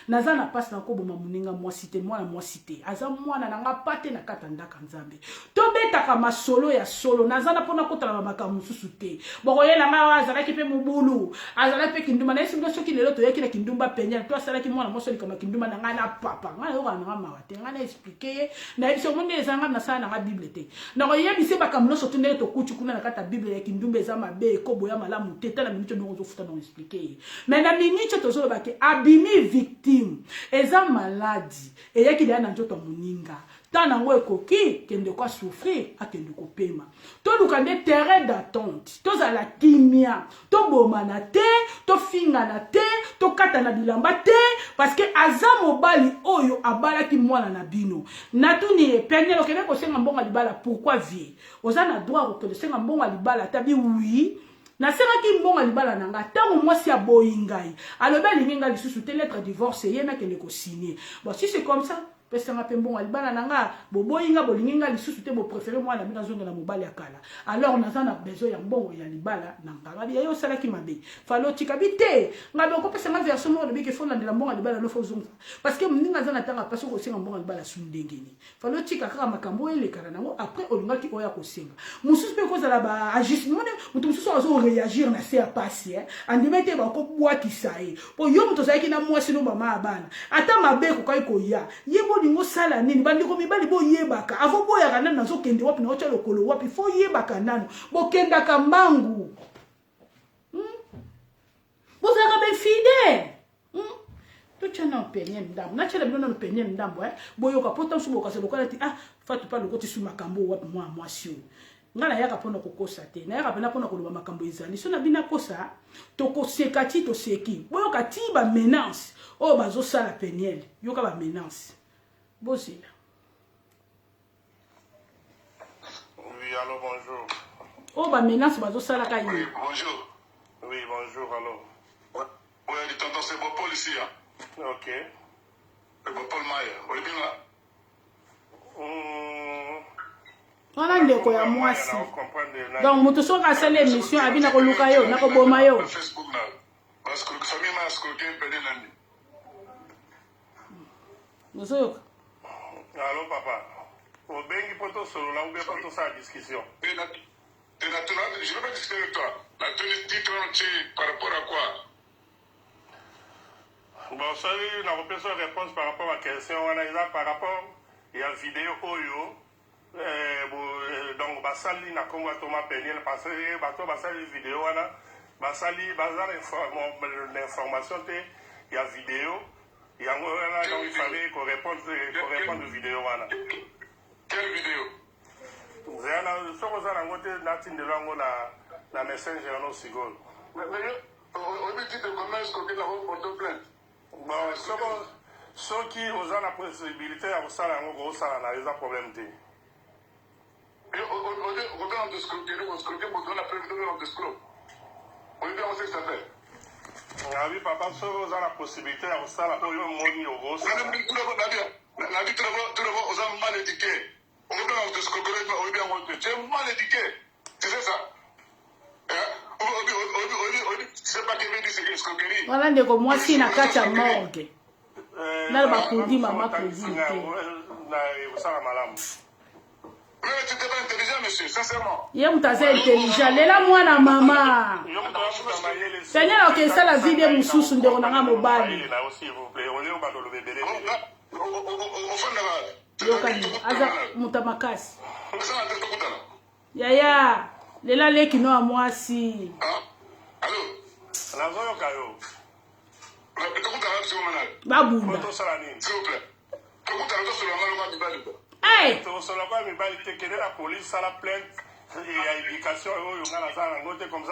nazana pasi na koboma muninga mwasi te mwana mwasi te aza mwana nanga pate na kata ndaka nzambe tobetaka masolo ya solo nazana pona kotala makambo mususu te bokoyela nga azalaki pe mubulu azalaki pe kindumba na esi bino soki lelo toyaki na kindumba Peniel to asalaki mwana mwasi likama kindumba na nga na papa nga yoka na mawa te nga na expliquer na ebiso monde ezanga na sala na bible te na koyebise bakambo no sotu ndenge tokuti kuna na kata bible ya kindumba eza mabe ekobo ya malamu te tala minute ndongo zofuta na expliquer mais na minute tozolo bake abimi victime eza maladi eyaki na nzoto moninga tana ngo ekoki kende kwa souffrir akende kopema to lukande terrain d'attente to zala kimia to bomana te to fingana te to kata na bilamba te parce que aza mobali oyo abalaki mwana na bino natuni Peniel okende ko senga mbonga libala pourquoi vie ozana droit ko senga mbonga libala tabi oui na seraki mbonga libala nanga tango mwasi ya boyingai alobe lingenga lisusu te lettre divorce yena kende ko signer bon si c'est comme ça pesanga pe mbonga libala nanga boboyinga bolingenga lisusu te bo préférer moi na bina zonga na mobali akala alors nazana besoin ya mbongo ya libala nanga ngabi yo salaki mabe falo tikabite ngabe ko pesanga version mo lebeke fonda de la mbonga libala no fozonga parce que mninga zana tanga paso ko senga mbonga libala sundengeni falo tikaka makambo ele kala nango après olingaki oya ko senga mususu pe ko zala ba agissement mutu mususu azo réagir na se apasi andimete ba ko bwa kisae po yo mutu zaki na mwasi no mama abana ata mabe ko kai ko ya yebo ningo sala nini bandiko mibali bo yebaka avo boya kana nazo kende wapi na ocha lokolo wapi fo yebaka nano bo kenda ka mbangu bozaka be fidèle to chana Peniel ndambo na chela bino na Peniel ndambo boyo ka pota subo ka sebo kala ti fatu pa lokoti su makambo wapi mwa sio ngala yaka pona kokosa te na yaka pena pona koloba makambo ezali so na bina kosa to kosekati to seki boyo ka ti ba menace o bazo sala Peniel yoka ba menace Bosila.
Oui, allô, bonjour.
Oh, bah, menace, bah, ça la caille.
Oui, bonjour. Oui, bonjour, allô. Oui, dit tonton, c'est Bopol ici, hein. Ok. Bopol Maya, vous êtes bien là?
On a ndeko ya mwasi. Donc, mutu soka asali émission, abina ko luka yo, na ko boma yo.
Facebook na. Parce que famille m'a escroqué un peu de l'année.
Musoka.
Allô, papa. Au bengi poto solo là, ou bien poto sa discussion. Je ne vais pas discuter avec toi. La tenue titre entier par rapport à quoi? Bon, ça, on a repris une réponse par rapport à la question. On a par rapport à la vidéo Oyo. Donc, basali na Congo Thomas Peniel parce que bato basali vidéo wana basali bazar l'information te il y a vidéo il y a donc il fallait qu'on réponde aux vidéos wana.
Quelle vidéo?
Zana soko zana ngote natinde lango na messenger no sigol.
Mais on me dit de comment est-ce qu'on a porté plainte?
Bon, ceux qui ont la possibilité à ça là ngo ça na les problème te.
On va en discuter, on a prévu de discuter. On va voir ce que ça fait.
Oui, papa, ceux qui ont la possibilité à ça là, pour eux, moni au gros.
On a dit tout le monde, on a mal éduqué. On va en discuter, on va bien voir. Tu es mal éduqué. Tu sais ça? C'est pas qu'il veut dire c'est escroquerie.
Voilà, ndé ko moi si na kacha morgue. Na ba kudi mama kudi.
Na usala malamu.
Mais tu n'es pas intelligent, monsieur, sincèrement.
Ye mutaze intelligent. Lela mwana mama. Seigneur, ok, ça la vie de mususu ndé onanga mobali. Yokani, aza mutamakasi. Yaya, lela leki no amwasi.
Allô?
Nazoyoka yo.
Babunda.
S'il vous plaît.
Hey!
La police à la plainte et éducation comme ça.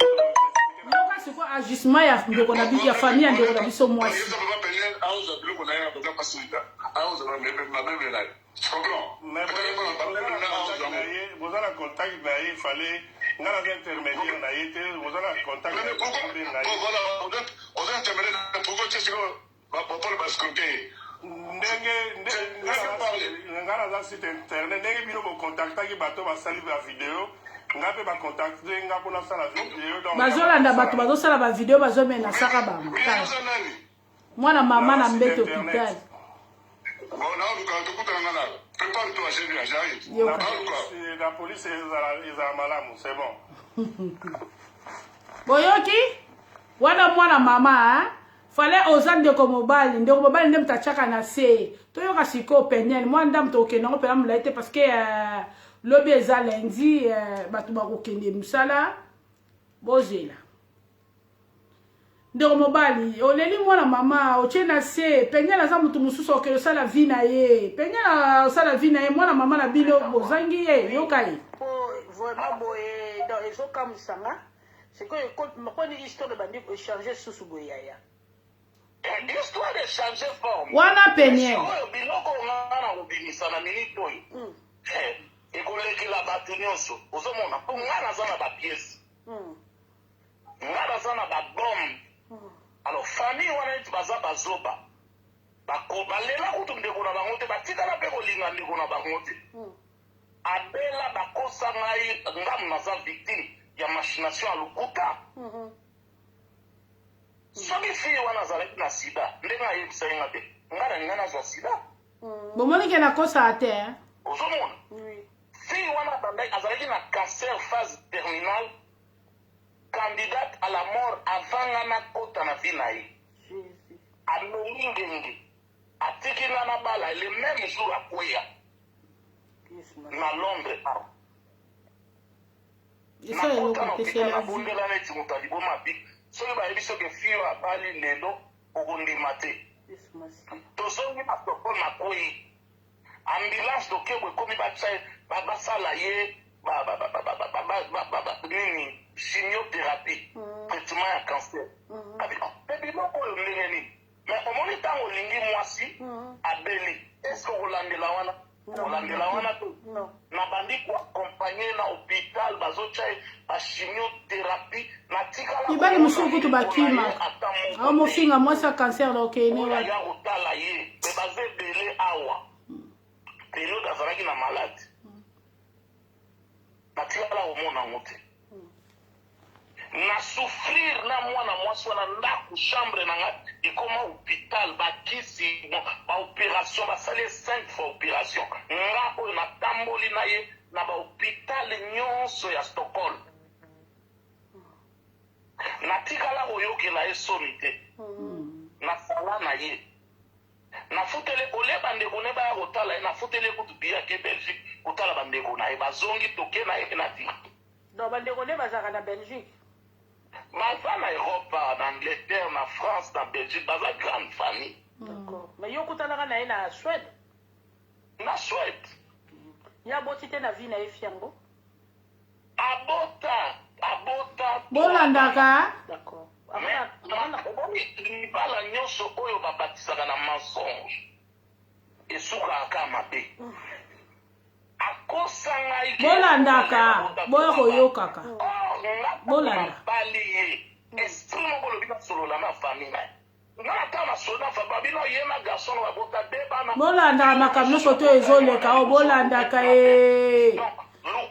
Yoka c'est quoi agissement ya ndeko na biso ya famille ya ndeko na biso mwasi.
Tu comprends?
Mais vous avez un contact, il fallait nous intermédiaire, vous avez un contact.
On a intermédiaire, pourquoi tu sais que va se compter?
Ngana za site internet ndenge bino bo contacta ki bato ba sali ba vidéo ngape ba contacter ngapo na sala vidéo donc
bazolanda bato bazosala ba vidéo bazomena saka ba mwana mama na mbeto hôpital.
La police est à malamu, c'est bon.
Boyoki wana mwana mama fallait oza ndeko mobali nde mutachaka na se toyoka siko Peniel moi ndam tokena ngo pela mulaite parce que lobi eza lundi batu bakokende musala bozela ndeko mobali oleli mwana mama otie na se Peniel aza mutu mususu okelo sala vie na ye Peniel sala vie na ye mwana mama na bino bozangi ye yoka ye
vraiment boye dans ezoka musanga c'est que quand une histoire de bandi peut changer sous boyaya.
L'histoire de changer forme.
Wana Peniel.
Biloko ngana obimisa na minute oyo. Ekolekela bato nyonso. Ozomona po ngana za na ba pièce. Ngana za na ba bombe. Alors famille wana eti baza bazoba. Balela kutu ndeko na bango te batikala pe kolinga ndeko na bango te. Abela bakosa ngai ngamu naza victime ya machination à lokuta. Soki fille wana azalaki na sida ndenge ayebisa ye nga te ngana ngana azwa sida
bomoni ke nakosa ate
ozomona fille wana azalaki na cancer phase terminale candidate à la mort avant nga nakota na vie na ye ameli ngenge atiki nga na bala le même jour akweya na Londres nakota na hôpital nabondela neti moto aliboma bi soki bayebi soki fio abali lelo okondima te tozongi na Stockholm nakoyi ambulance tokebwe ekomi basala ye nini chimiothérapie traitement ya cancer mpe biloko oyo ndenge nini mais omoni ntango olingi mwasi abeli eske okolandela wana olandela wana to na bandi koakompagne na hôpital bazotya bachimiothérapie natikala
ibali mosuku kutu bakima awa mofinga mwasi ya cancer lokene
ya kotala ye me baza ebele awa periode azalaki na malade natikala komona ngo te na souffrir na mwana mwasi wana ndako chambre na nga ekoma hôpital bakisi baopération basali 5 fois opération nga oyo natamboli na ye na bahôpital nyonso ya Stockholm natikala koyokela ye soni te nasala nga na ye nafutele ole bandeko ne baya kotala ye nafutele kutu biya ke Belgique kotala bandeko na ye bazongi toke na ye na ti
donc bandeko ne bazalaka na Belgique
baza na Europe na Angleterre na France na Belgique baza grande famille
d'accord mais yo kutanaka na ye na Suède
na Suède
ya boti te na vie na ye fiango
abota
bolandaka
d'accord
libala nyonso oyo babatisaka na mensonge esukaka mabe akosa ngai
bolandaka boya koyokaka bolanda
bali ye esprit moko lobi nasolola na famille na ye nata nasoda fa babino ye na garçon babota de bana
bolandaka makambo nyonso to ezoleka o bolandaka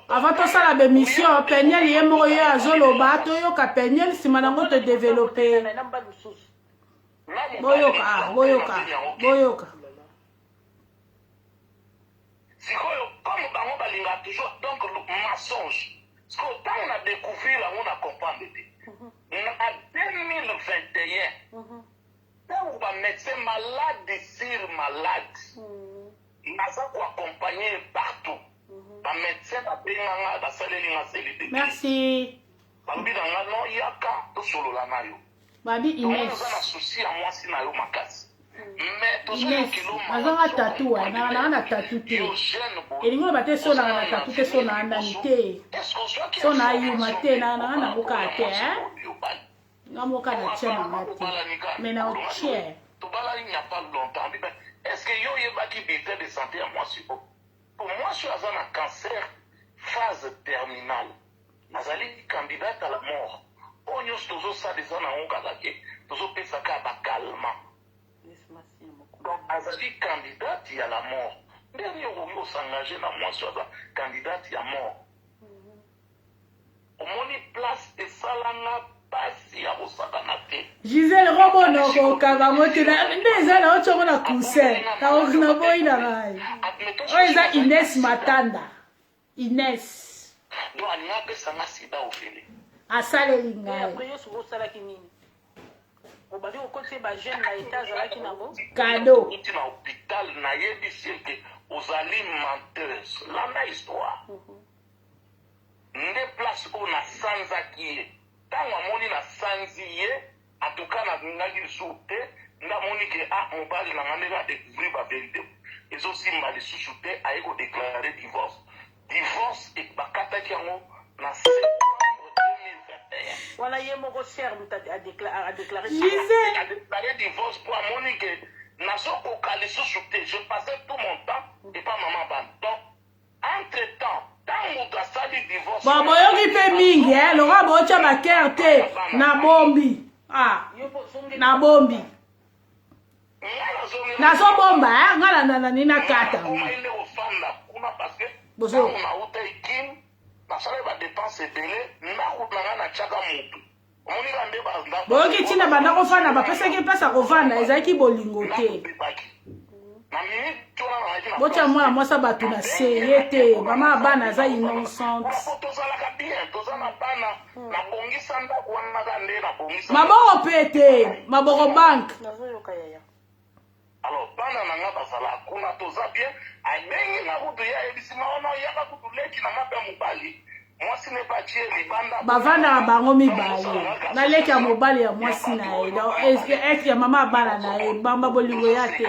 avant tosala bemission Peniel ye moko ye azoloba toyoka Peniel nsima nango to développer boyoka
sikoyo comme bango balinga toujours donc mensonge sikoyo ntango na découvrir yango na comprendre te na 2021 ntango bamédecin malade sur malade naza koaccompagne partout bamédecin babenganga basaleli nga selide
merci
balobi na nga no yaka tosolola na yo
babi Inès
oza na susi ya mwasi na yo makasi mais
Inès azanga tatu nanga na tatu te elingi oyo bate so nanga na tatu te so na andani te so na ayuma te nanga na bokaa te nga moka na tie nanga te mais na otie
tobalani nya pas longtemps est-ce que yo yebaki bulletin de santé ya mwasi o pour mwasi oyo aza na cancer phase terminale azali candidate à la mort oyo nyonso tozosala eza nango kaka ke tozopesaka bakalma donc azali candidate ya la mort ndeni okoki kosengage na mwasi oyo aza candidate ya mort omoni place esalanga pasi ya kosakana te
Gisèle robono kokanga motuna nde eza na otyongo na concert na boyi na ngai oyo eza Inès Matanda Inès
do alinga apesanga sida ofele
asaleli ngai
après yo soki osalaki nini obandi okoti bajeune na eta azalaki nango
kado
oti na hôpital nayebisi eke ozali menteuse landa histoire nde place oyo nasanzaki ye ntango amoni nasanzi ye atuka nangaki lisusu te nde amoni ke mobali na nga ndenge adécouvrir baverité ezosimba lisusu te aye kodeklare divorce bakataki yango na septembre 2021
wana ye moko ser mutu adeklare
adeklare divorce mpo amoni ke nazokoka lisusu te je passais tout mon temps epa mama bana donc entre temps ntango tosali divorce
bon boyoki mpe mingi loka bootya bakere te na bombi na bombi nazobomba nga landanani na kata bozo
nauta ekini nasala badepense ebele nakutanga na tiaka motu omonika nde
boyoki ntina banda kofanda bapesaki mpasi akovanda ezalaki bolingo te botya mwana mwasi bato na se ye te mama bana aza innocente
tozalaka bien toza na bana nabongisa ndako wanaka nde nabongisa
maboko mpe te maboko banke
nazoyoka yaya
alors bana na nga bazala kuna toza bien abengi na kutu ye ayebisima wana oyaka kutu leki na nga mpe mobali mwasi ne batie libanda
bavandaka bango mibale na leki ya mobali ya mwasi na ye eke ya mama bana na ye bamba bolingo ya te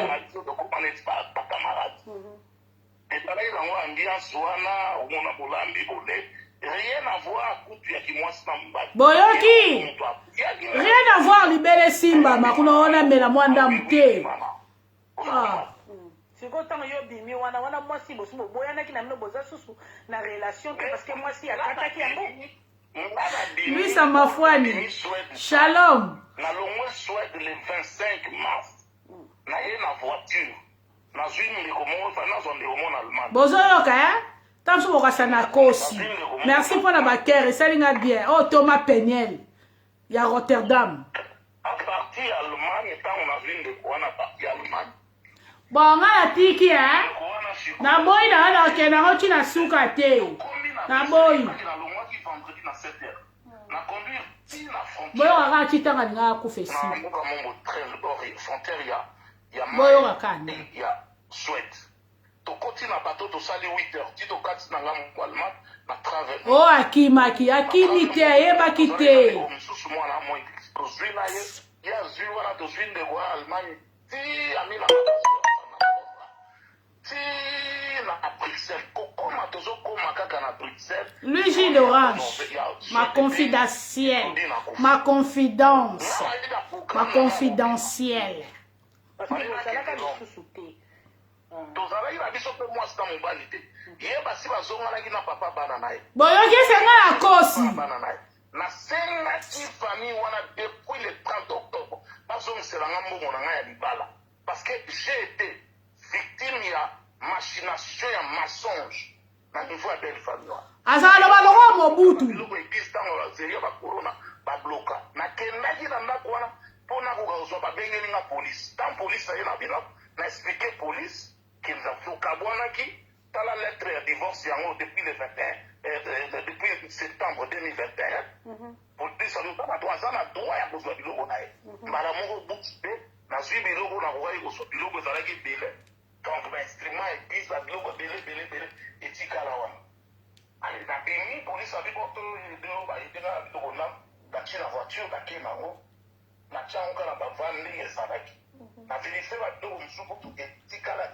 etalaki nango ambiance wana omona bolambi bole rien à voir kutu ya kimwasi na mobali
boyoki rien à voir libele simbama kuna ona mela mwandamu te
sikoyo ntango yo bimi wana mwasi bosi boboyanaki na bino boza susu na relation te parce que mwasi akataki yango
luisa mafwani shalom
nalongwe Suède le 25 mars naye na voiture nazwi ndeko moko nazwa ndeko moko na Allemagne
bozoyoka ntango so bokasa na kosi merci mpo na bakere esalinga bien oyo Thomas Peniel ya Rotterdam
aparti ya Allemagne ntango nazwi ndeko wana parti ya Allemagne
bon nga natiki naboyi na nga nakokende yango ntina suka te naboyi
ti na frontière
boyo kaka chitanga nga kufesi
na mboka mongo frontière ya
boyo kaka
ya Suède tokoti na bateau tosali 8 heures ti tokati na nga moko Allemagne na travers
o akimaki akimi te ayebaki te
mosusu mwana moi tozwi na ye azwi wana tozwi ndeko ya Allemagne ti amina ti na Bruxelles kokoma tozokoma kaka na Bruxelles
Luigi d'Orange ma confidentielle ma confidence ma confidentielle
tozalaki na biso mpe mwasi na mobali te ye basi bazonganaki na papa bana na ye
boyoki esenga ya kosi
bana na ye nasengaki famille wana depuis le 30 octobre bazongiselanga mbongo na ngai ya libala parce que j'ai été victime ya machination ya mensonge na niveau ya belle famille wana
azala loba longo mobutu
biloko eglise ntango bazeria bakorona babloka nakendaki na ndako wana mpo nakoka kozwa babengelinga polise ntan polise aye na biloko na explike polise tokabwanaki tala lettre ya divorce yango depuis le 21 depuis septembre 2021 polise aloba bato aza na droit ya kozwa biloko na ye mbala moko buti mpe nazwi biloko nakokaki kozwa biloko ezalaki ebele donc bainstrument ya eglise babiloko ebele etikala wana nabimi polise abi boto bayedenga na biloko na baki na voiture bake nango natiango kaka bavandi ndenge ezalaki na verifie babiloko mosusu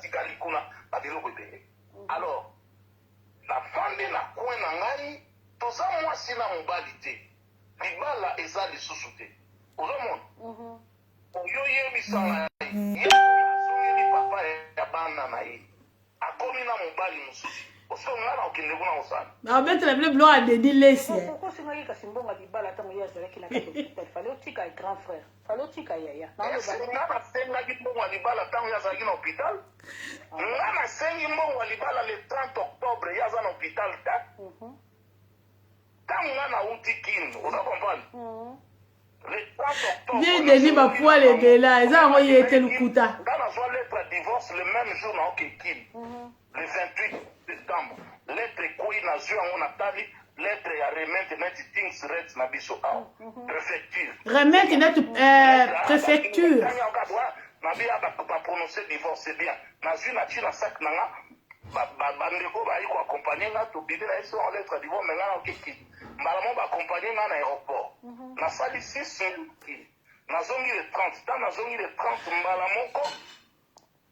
tikali kuna babiloko ebele alors nafande na coin na ngai toza mwasi na mobali te libala eza lisusu te ozomona oyo yebisanga ye azongeli papa ya bana na ye akomi na mobali mosusu oso nga na okende kuna kosala
babetela bile biloko adedi lesi
okosengaki kasi mbongo libala ntango ye azalaki na kati hopital fale otika ye grand frère fale otika yaya
nga nasengaki mbongo ya libala ntango ye azalaki na hôpital nga nasengi mbongo ya libala le 30 octobre ye aza na hôpital te ntango nga nauti kino oza comprendre le 30 octobre
vie deni bapoil ebela eza yango ye ete lukuta
nga nazwa lettre ya divorce le même jour naoke kino le 28 septembre lettre ekoyi nazwi yango natali lettre ya remente neti things ret na biso awa préfecture
remente neti préfecture
nabiya baprononce divorce bien nazwi natie na sak na nga bandeko bayi koakompagne nga tobibi na ye so en lettre ya divorce me nga naokeki mbala mo baakompagne nga na aéroport nasali 6 nazongi le 30 ntango nazongi le 30 mbala moko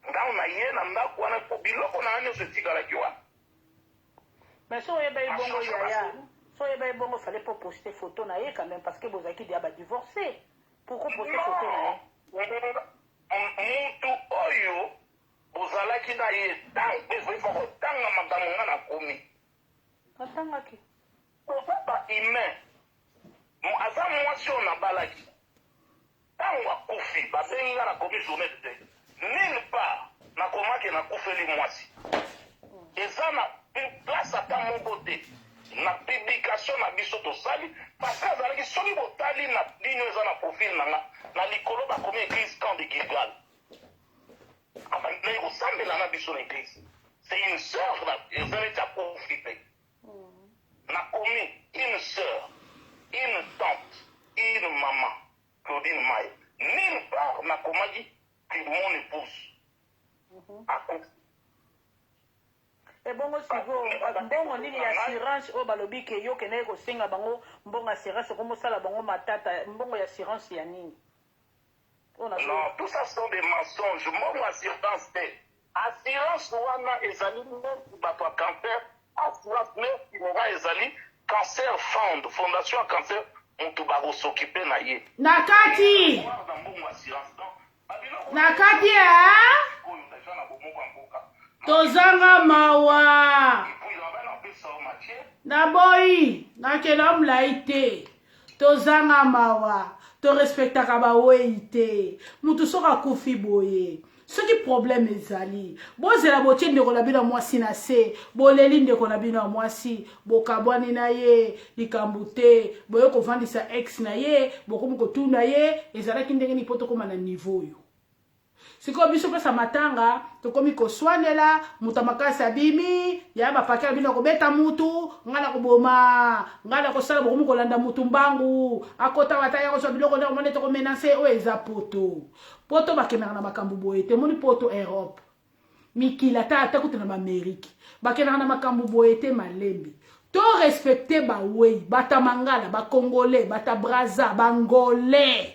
ntango na ye na ndako wana po biloko na nga nyonso etikalaki wana
mais so oyeba ye bongo yaya so oyeba ye bongo fallait pas poster photo na ye quand même parce que bozalaki dia badivorcé pourquoi poster photo na ye
mutu oyo bozalaki na ye ntango kotanga makambo nga nakomi
atangaki
oza bahumain aza mwasi oyo nabalaki ntango akufi babengi nga nakomi journée de deuil nulle part nakomaki nakufeli mwasi eza na place ata moko te na publication na biso tosali parce que azalaki soki botali na lino eza na profil na nga na likolo bakomi église camp de Gilgal abandaki kosambela na biso na église c'est une sœur eza neti akufi mpe nakomi une sœur une tante une maman Claudine Maye nulle part nakomaki que mon épouse akufi
ebongo siko mbongo nini ya assurance oyo balobi ke yo kendeki kosenga bango mbongo assurance okomosala bango matata mbongo ya assurance ya nini
non tout ça sont des mensonges mbongo assurance te assurance wana ezali neti bato ya cancer assurance neti moka ezali cancer fund fondation ya cancer moto bakosokipe na ye
na kati
na mbongo assurance
na kati tozanga mawa naboyi nakenda mulayi te tozanga mawa torespectaka bawei te mutu soki akufi boye soki problème ezali bozela botie ndeko na bino ya mwasi na se boleli ndeko na bino ya mwasi bokabwani na ye likambo te boye kovandisa ex na ye bokomi kotuna ye ezalaki ndenge nipo tokóma na niveau oyo siko biso pesa matanga tokomi koswanela mutu makasi abimi ya bapakela bino kobeta mutu ngala koboma ngala kosala bokomi kolanda mutu mbangu akota wataya koswa biloko ndeko mone toko menace o eza poto bakendaka na makambo boye te moni poto Europe mikila ata kutu na Amerika bakendaka na makambo boye te malembi to respecter bawei bata mangala ba congolais bata braza bangolais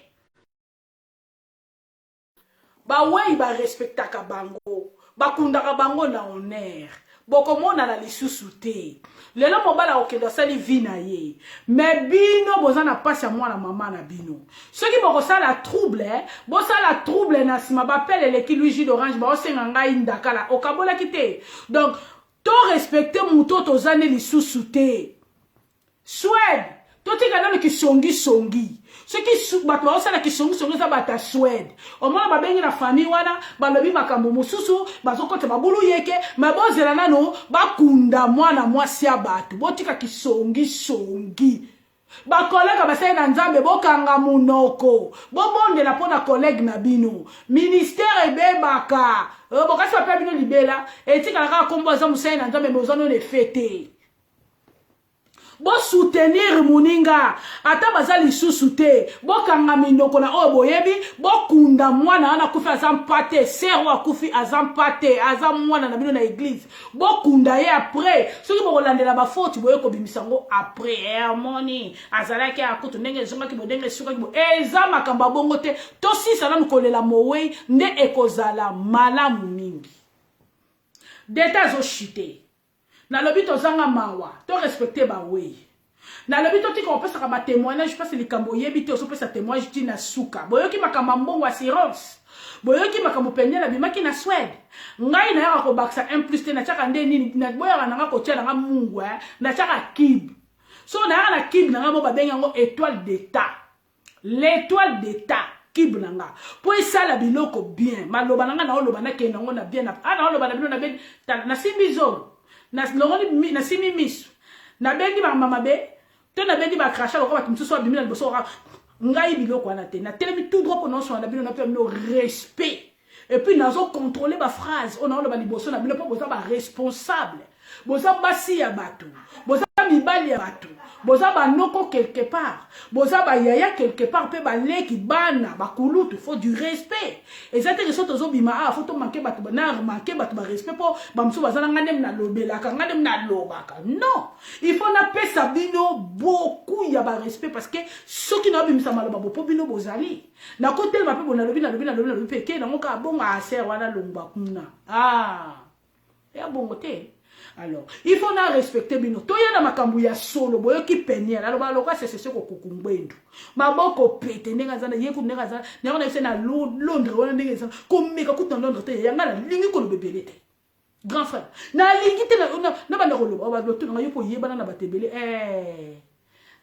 bawei ba respectaka bango bakundaka bango na honneur bokomona na lisusu te lelo mobala okende asali vi na ye me bino boza na pasi ya mwana mama na bino soki bokosala trouble na nsima bapele eleki Luigi d'Orange baosenga ngai ndakala okabolaki te donc to respecte muto tozane lisusu te Suède totika nano kisongi soki bato baosala kisongi eza bata Suède omona babengi na famille wana balobi makambo mosusu bazokota babulu yeke mabozela nano bakunda mwana mwasi ya bato botika kisongi bakolega basali na nzambe bokanga munoko bobondela mpona collègue na bino ministère ebebaka bokasi bape bino libela etikala kaka kombo aza mosali na nzambe mozano ne fete bo soutenir muninga ata baza lisusu te bokanga minoko na oyo boyebi bokunda mwana wana akufi aza mpate sero akufi aza mpate aza mwana na bino na église bokunda ye après soki bokolandela bafoti boye kobimisa ngo après harmonie azalaki akutu ndenge ezongaki bo ndenge esukaki bo eza makambo ya bongo te tosisa nanu kolela mowei nde ekozala malamu mingi deta azochite nalobi tozanga mawa to respecter bawei nalobi totika opesaka ba témoignage parce likambo yebi te osopesa témoignage tina suka boyoki makambo mbongo assurance boyoki makambo penyela bimaki na Suède ngai na yaka kobakisa 1+ te na chaka nde nini na boyaka nanga kotia nanga mungu na chaka kib so na yaka na kib nanga mo babenga ngo étoile d'état l'étoile d'état kib nanga po esala biloko bien maloba nanga na oloba na kenda ngo na bien na oloba na bino na ben na simbizo na loroni na simi misu na bengi ba mama be to na bengi ba crachat ko batumsu so bimina liboso ngai biloko wana te na telemi tout droit pour so na bino na pe no respect et puis nazo contrôler ba phrase on a le ba liboso na bino po boza ba responsable boza basi ya bato boza mibali ya bato boza ba noko quelque part boza ba yaya quelque part pe ba leki bana ba kulutu faut du respect et ça te que soto zo bima faut to manquer bato na manquer bato ba respect po ba mso bazana ngandem na lobelaka ngandem na lobaka non il faut na pesa bino beaucoup ya ba respect parce que ceux qui na bimisa maloba bo po bino bozali na kotel ba pe bona lobi pe ke na ngoka bonga aser wana longba kuna ya bongo te. Alors, il faut na respecter bino. Toya na makambu ya solo boyo ki peniel. Alors ba loka c'est ko kukumbendu. Maboko pete ndenga zana yeku ndenga zana. Ndenga na yese na Londres wana ndenga zana. Komeka kuta Londres te yanga na lingi ko bebele te. Grand frère. Na lingi te na ba ndolo ba lotu nga yopo yebana na batebele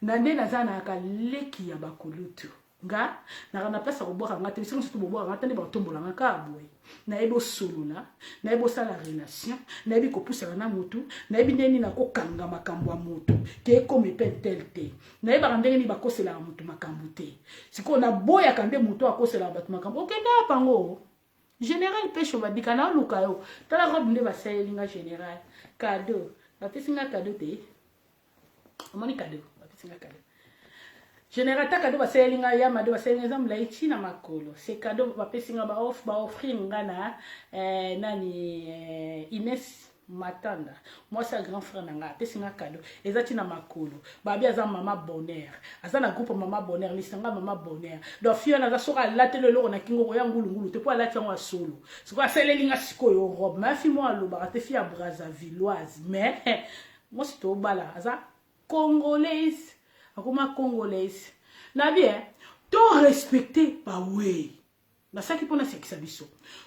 na ndena zana ka leki ya bakulutu. Nga na place ko boka ngate biso to boka ngate ne ba tombola ngaka boy. Na ebo solola, na ebo sala relation, na ebi ko poussa na moto, na ebi neni na ko kanga makambo ya moto, ke ko me pe tel te. Na eba ndenge ni ba kosela moto makambo te. Siko na boya kande moto akosela bato makambo. Okenda pango. Général pêche va dikana luka yo. Tala robe nde ba sayelinga général. Cadeau. Ba pesinga cadeau te. Omoni cadeau. Ba pesinga cadeau. Général ta cadeau baselinga ya mado baselinga za mlai china makolo c'est cadeau ba pesinga ba offrir ngana nani Inès Matanda moi c'est grand frère nanga pesinga cadeau ezati na makolo ba bia za mama bonheur azana groupe mama bonheur lisanga mama bonheur do fio na za soka latelo loko na kingo ya ngulungulu te po alati ngo solo siko aselinga sikoyo robe ma fi moi aloba te fi a Brazzavilloise mais moi c'est to bala aza congolaise akoma congolaise na bien to respecter ba we na saki pona sekisa biso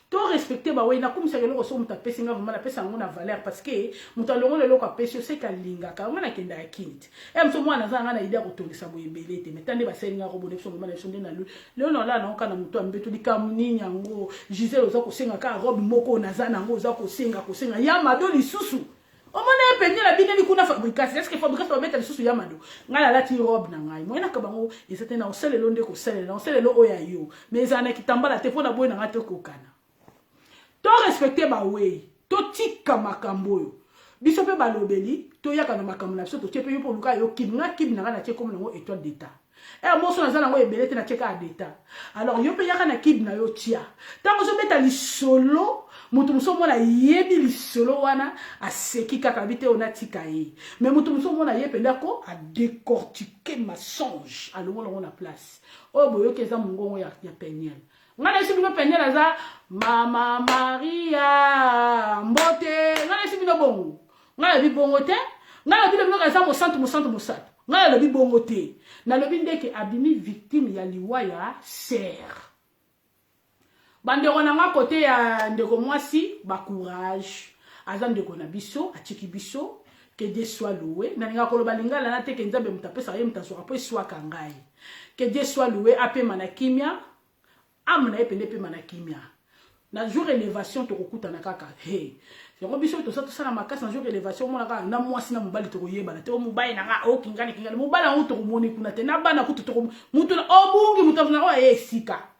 to respecter ba we na komisa lelo so muta pesinga vraiment na pesa ngona valeur parce que muta longo lelo ka pesio se kalinga ka ngana kenda ya kint mso mwana za ngana idea ko tongisa boyembele te metande ba selinga ko bone so mwana sonde na lelo na la na kana muto ambeto likamuni nyango Gisèle oza ko senga ka robe moko na za nango oza ko senga ya madoli susu. Omone penye la bine likuna fabrication est-ce que fabrication va mettre les sous yamado ngala lati robe na ngai moyena ka bango ezate na osele londe ko sele na osele lo oya yo mais ana kitambala te pona boy na ngate ko kana to respecter ba way to tika makambo yo biso pe balobeli to yaka na makambo na biso to tie pe yo pour luka yo kibna na tie comme nango étoile d'état moso na zana ngo ebele te na tie ka d'état alors yo pe yaka na kibna yo tia tango zo beta lisolo mutu muso mona yebi lisolo wana aseki kaka bite onatika ye mais mutu muso mona yepela ko a décortiquer mensonge alongo na place boyo keza mungongo ya Peniel ngana isi bino Peniel aza mama Maria mbote ngana isi bino bongo ngana bi bongo te ngana bino kaza mo santu ngana bi bongo te na lobi ndeke abimi victime ya liwa ya serre bandeko na nga kote ya ndeko mwasi ba courage aza ndeko na biso atiki biso que Dieu soit loué na ninga koloba lingala na te ke nzambe mutapesa ye mutasoka po eswa kangai que Dieu soit loué ape manakimia amna epende pe manakimia na jour élévation to kokuta na kaka hey yango biso to sa to sala makasi na jour élévation mona kaka na mwasi na mobali to koyeba na te o mobali na nga o kingani mobali na to komoni kuna te na bana kutu to mutu na obungi mutu na o esika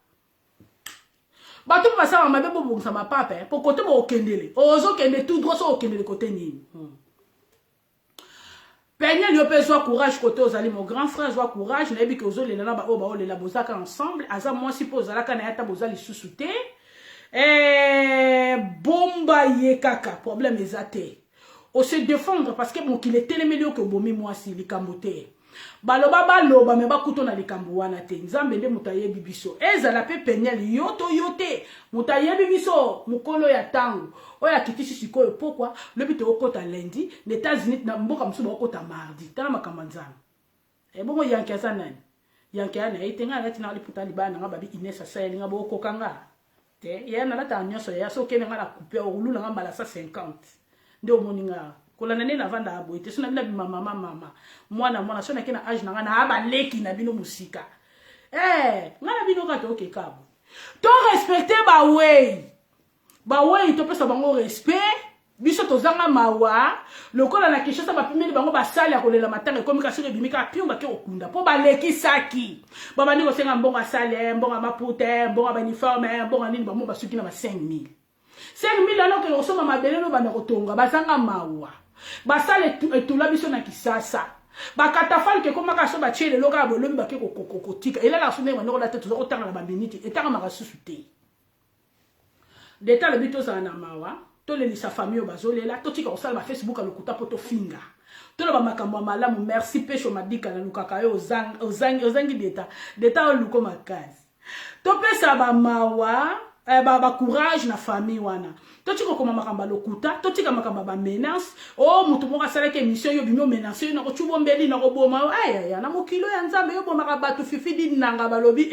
bato basala mabe bo bongisa mapapa po kote bo okendele ozo kende tout droit so okendele kote nini Peniel yo pe soit courage kote ozali mon grand frère soit courage na yebi ke ozo lela na ba o ba o lela bozaka ensemble aza moi si po ozalaka na yata bozali susuté bomba ye kaka problème ezate o se défendre parce que bon qu'il est télémélio que bomi moi si likambote baloba me bakuto na likambo wana te nzambe nde mutayebi biso ezala pe Peniel yoto yote mutayebi biso mukolo ya tango oya kitisi sikoyo pourquoi le bito okota lundi les États-Unis na mboka musu okota mardi tana makambo nzambe bongo yanke asa nani yanke ana itenga lati na liputa libana nga babi Inesa sayeli nga boko kanga te ya na lata nyoso ya so kene nga la couper olu nga mbala sa 50 nde omoninga kola nane na vanda aboite sona bina mama mwana sona kena age na nga na abaleki na bino musika ngana bino ka to kekabo to respecter ba way to pesa bango respect biso to zanga mawa lokola na Kinshasa ba pimeli bango basali ya kolela matanga komi ka sire bimika piumba ke okunda po baleki saki baba ndiko senga mbonga sale mbonga mapute mbonga ba uniforme mbonga nini ba mo basuki na ba 5000 alors que osoma mabele no bana kotonga bazanga mawa basale etula biso na Kisasa bakatafali ke komaka so ba chele loka bolobi ba ke kokotika ela la sone ngona la tete zo kotanga na ba minute etanga makasusu te deta le bito za na mawa to le lisa famille bazolela to tika osala ba Facebook alokuta poto finga to lo ba makambo malamu merci pesho madika na lukaka yo ozangi deta oluko makazi to pesa ba mawa ba courage na famille wana to tiko koma makamba lokuta to tika makamba ba menace mutu moka sala ke mission yo bimyo menace na ko chubombeli na ko boma aya na mokilo ya nzambe yo boma ka batu fifidi nanga balobi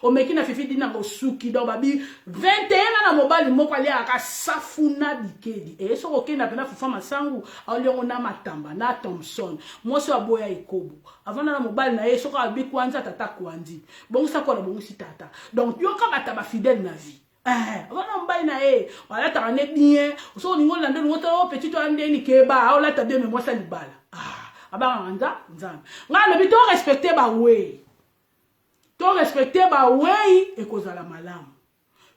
o meki na fifidi nanga suki do babi 21 na mobali moko ali aka safuna bikedi so ko kena pena fufa masangu aliongo na matamba na Thompson moso aboya ikobo avana na mobali na so ka bi kwanza tata kwandi bongusa ko na bongusi tata donc yo ka bata ba fidèle na vie wana mbai na wala ta ne bien so ni ngola ndo ngoto petit to ande ni keba wala ta de me moi ça libala aba nzambe ngana bi to respecter ba way e kozala malamu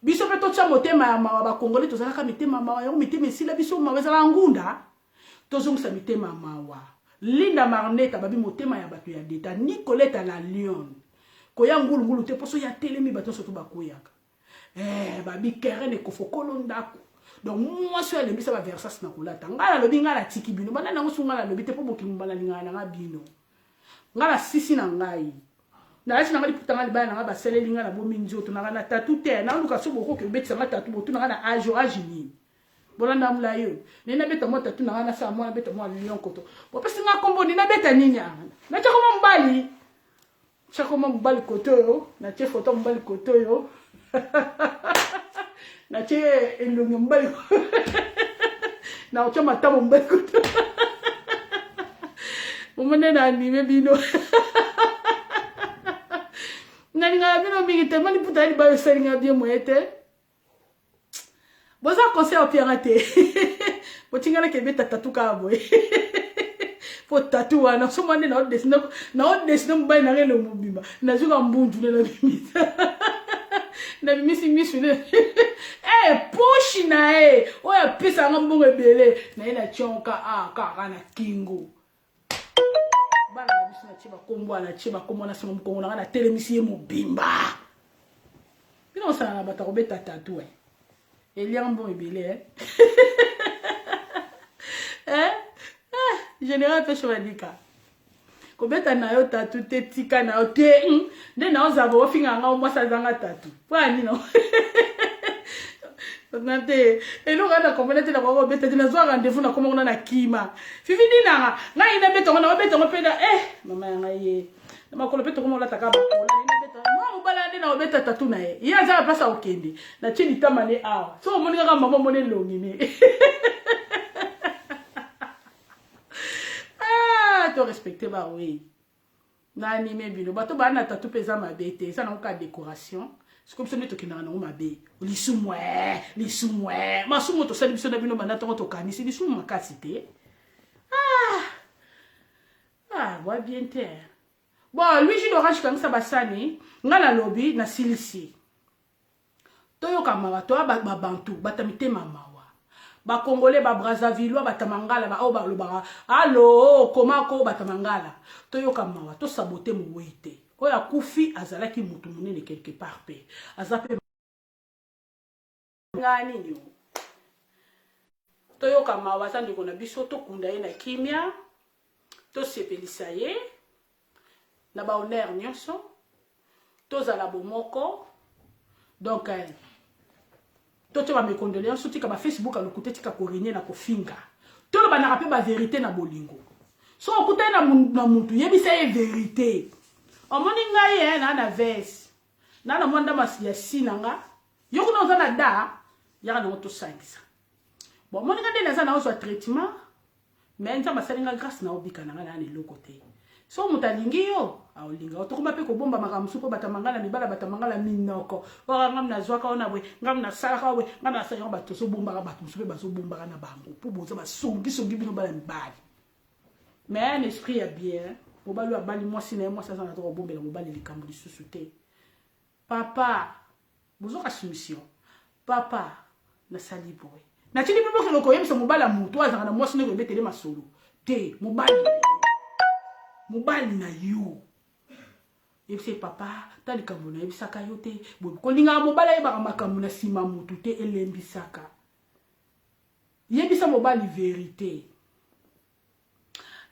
biso pe to tsa motema ya mawa ba kongole to zalaka mitema mawa yo mitema sila biso mawa zala ngunda to zongsa mitema mawa Linda Marneta babi motema ya batu ya deta Nicolette la Lyon koya ngulu te poso ya telemi bato soto bakoyaka babi kerene kofokolo ndako donc moi so elembi sa ba versas na kulata ngala lobi ngala tiki bino bana nango sungala lobi te po boki mbala lingana na bino ngala sisi na ngai na lati na ngali putanga libaya na ba sele lingala bo minzoto na na tatu te na luka so boko ke betsa na tatu botu na na age ni bolanda mula yo nena beta mo tatu na na sa mo na beta mo lion koto bo pesi nga kombo ni na beta nini na chako mo mbali koto yo na che photo mbali koto yo na che elongi mbali na ocho matamo mbali koto umone na anime bino nani nga bino mingi te mani puta ni ba selinga bien moete boza conseil au pirate botingana ke beta tatuka boy po tatua na so mane na odesina mbai na relo mobimba na zuka mbundu na bimisa na misi ne push na oya pesa ngambongo ebele na ina chonka kaka na kingo bana na biso na chiba kombo na chiba kombo na sima mkongo na telemisi mobimba bino sana na bata kobeta tatu elia ngambongo ebele général pe chevalika kobeta na yo tatu te tika na yo te nde na ozaba ofinga nga mwasa zanga tatu pwani no nante eloko na komona te na kwa beta te na zwa rendez-vous na komona na kima fifi dinanga nga ina beta ngona beta ngopenda mama nga ye na makolo beta komona taka ba kola ina beta mo mobala nde na beta tatu na ye ya za pasa okende na chini tamane awa so moninga ka mama mone longi ne to respecter ba oui na animé bino bato ba na tatu pesa mabete ça na ka décoration c'est comme ça ne to kinana na mabe lisumwe masumo to sali biso na bino bana to kanisi lisumwe makasite wa bien terre bon lui j'orange comme ça basani ngala lobby na silisi to yo kama to ba bantu batamite mama ba Congolais ba Brazzaville ba tamangala ba ba lobara allo komako ba tamangala to yoka mawa to saboter mo wete oya kufi azalaki mutu munene quelque part pe azape ngani yo to yoka mawa sandi kona biso to kunda ye na kimia to sepelisa ye na ba honneur nyonso to zala bomoko donc to ba mes condoléances tika ba Facebook alokuté tika korinye na kofinga to lo banaka pe ba vérité na bolingo so okuta na muntu yebisa ye vérité omoni ngai na veste na mwanda masi ya sinanga yoko na ozana da ya na to sangisa bon moni ngade na za na ozo traitement mais nza masalinga grâce na obika na ngana ne lokote so mutalingi yo aolinga otokoma pe ko bomba makamusu po batamangala mibala batamangala minoko ora ngam na zwaka ona bwe ngam na sala we ngam na sa yo bato so bomba bato musu pe baso bomba na bango po boza ba songi bino bala mbali mais un esprit ya bien mobali abali mwasi na mwasi sana to bombela mobali likambo lisusu te papa bozoka soumission papa na sali boy na tini bibo ke loko yemisa mobala mutu azanga na mwasi ne ko betele masolo te mobali na yo yebise papa tali kambo na yebisaka yo te kolinga mobala yebaka makambo na sima mutu te elembisaka yebisa mobali vérité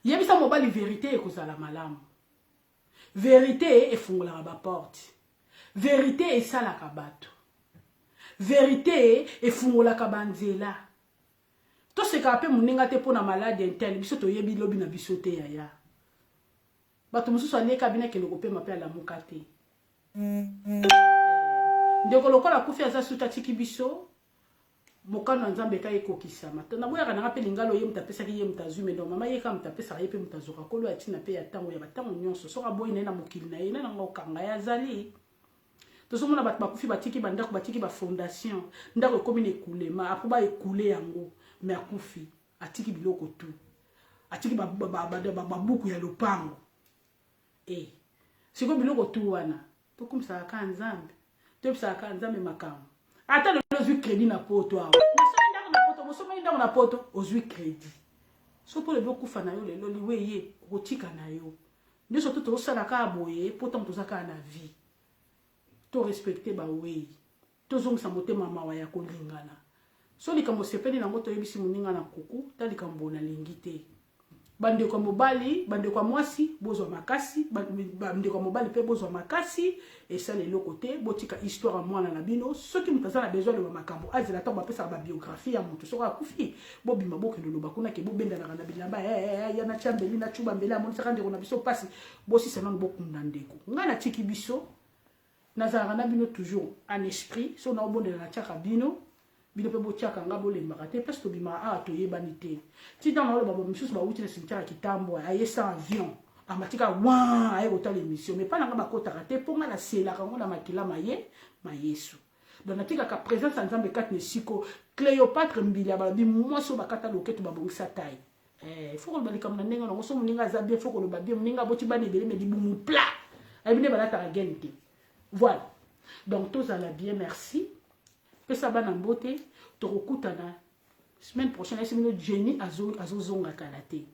yebisa mobali vérité ekozala malamu vérité efungolaka ba porte vérité esalaka bato vérité efungolaka banzela toseka pe muninga te pona malade interne biso toyebi lobi na biso te yaya bato mususu aleka bina keloko pe mape ala mukate ndeko lokola kufi aza suta tiki biso mokano nzambe ka ekokisama na boyaka nanga pe lingalo ye mutapesa ki ye mutazume ndo mama ye ka mutapesa ye pe mutazoka kolo ya tina pe ya tango ya batango nyonso soka boy na mokili na ye na ngo kanga ya zali tozo mona bato bakufi batiki bandako batiki ba fondation ndako ekomi ne kulema apo ba ekule yango me akufi atiki biloko tu atiki ba buku ya lopango siko biloko tu wana to kumsa ka nzambe to psa ka nzambe makamu ata lozwi crédit na poto awa nasoni ndako na poto mosoma ndako na poto ozwi crédit so po le bokufa na yo lelo liwe ye kotika na yo nde so to sala ka boye poto mtozaka na vie to respecter ba wei to zongisa motema mawa ya kolingana so likambo sepeli na moto yebisi muninga na kuku tali kambo na lingite bande kwa mobali bande kwa mwasi bozwa makasi bande kwa mobali pe bozwa makasi et ça les côté botika histoire mwana na bino ceux qui mutazana besoin de makambo azela to ba pesa ba biographie ya mutu soka kufi bobima bokendo loba kuna ke bobenda na kana bilamba ya na chambeli na chuba mbele amoni saka ndeko na biso pasi bosi sana bokunda ndeko ngana tiki biso nazara na bino toujours en esprit so na obonde na chaka bino bino pe botiaka nga bolembaka te parce que bima toyebani te ti dans le babo misusu bauti na cimetière kitambo aye sans avion amatika wa aye kotala émission mais pas nanga bakotaka te mpo nga na selaka ngo na makila mayesu donc natikaka présence ya nzambe kati na esiko Cléopâtre mbili abalobi mwasi oyo bakata loketo babongisa tai faut koloba likambo na ndenge nango so moninga aza bien faut koloba bien moninga boti bana ebele me libumu pla ayebine balataka gene te voilà donc tozala bien merci pesa bana mbote tokokutana semaine prochaine ayesemino Jenny azozonga kala te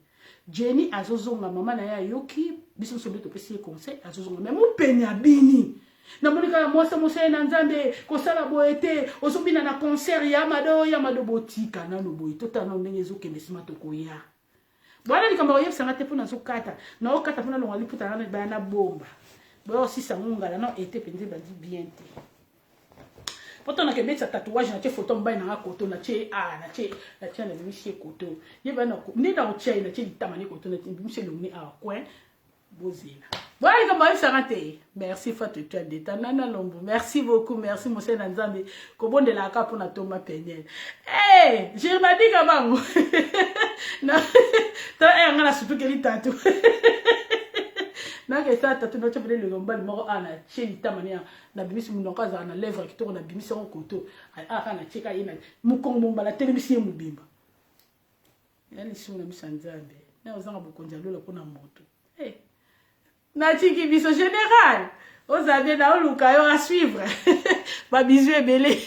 Jenny azozonga mama na ye ayoki biso nyonso nde topesi ye conseil azozonga me mopene abini namoni kaka mwasa na nzambe kosala boye te ozobina na concert ya mado botika nano boye totala ndenge ezokende nsima tokoya bwana likambo oyebisanga te mpo nazokata naokata mpona longa liputa nano baya na bomba boya osisango ngala na ete mpenza bandi bien te poto na kebetisa tatouage na tie photo mbai na koto na tie na bimisi koto yeba na nde na otia na tie litama ni koto na bimisi longi a coin bozela voilà comme ça te merci Fatou tu as d'état nana lombo merci beaucoup merci monsieur Nzambe ko bonde la ka pona Thomas Peniel je m'a dit kabango na ta ngala surtout que li tatou na ke ça tatou no tshebele le lomba le moko ana tie litama ni na bimisi munonka za na lèvre ki to na bimisi en koto kana cheka ina mukongo mbala telemisi mubimba yani suna misanzambe na ozanga bokonja lola pona moto Natiki biso général. Aux amis, na oluka yo à suivre. Ba bisou ebele.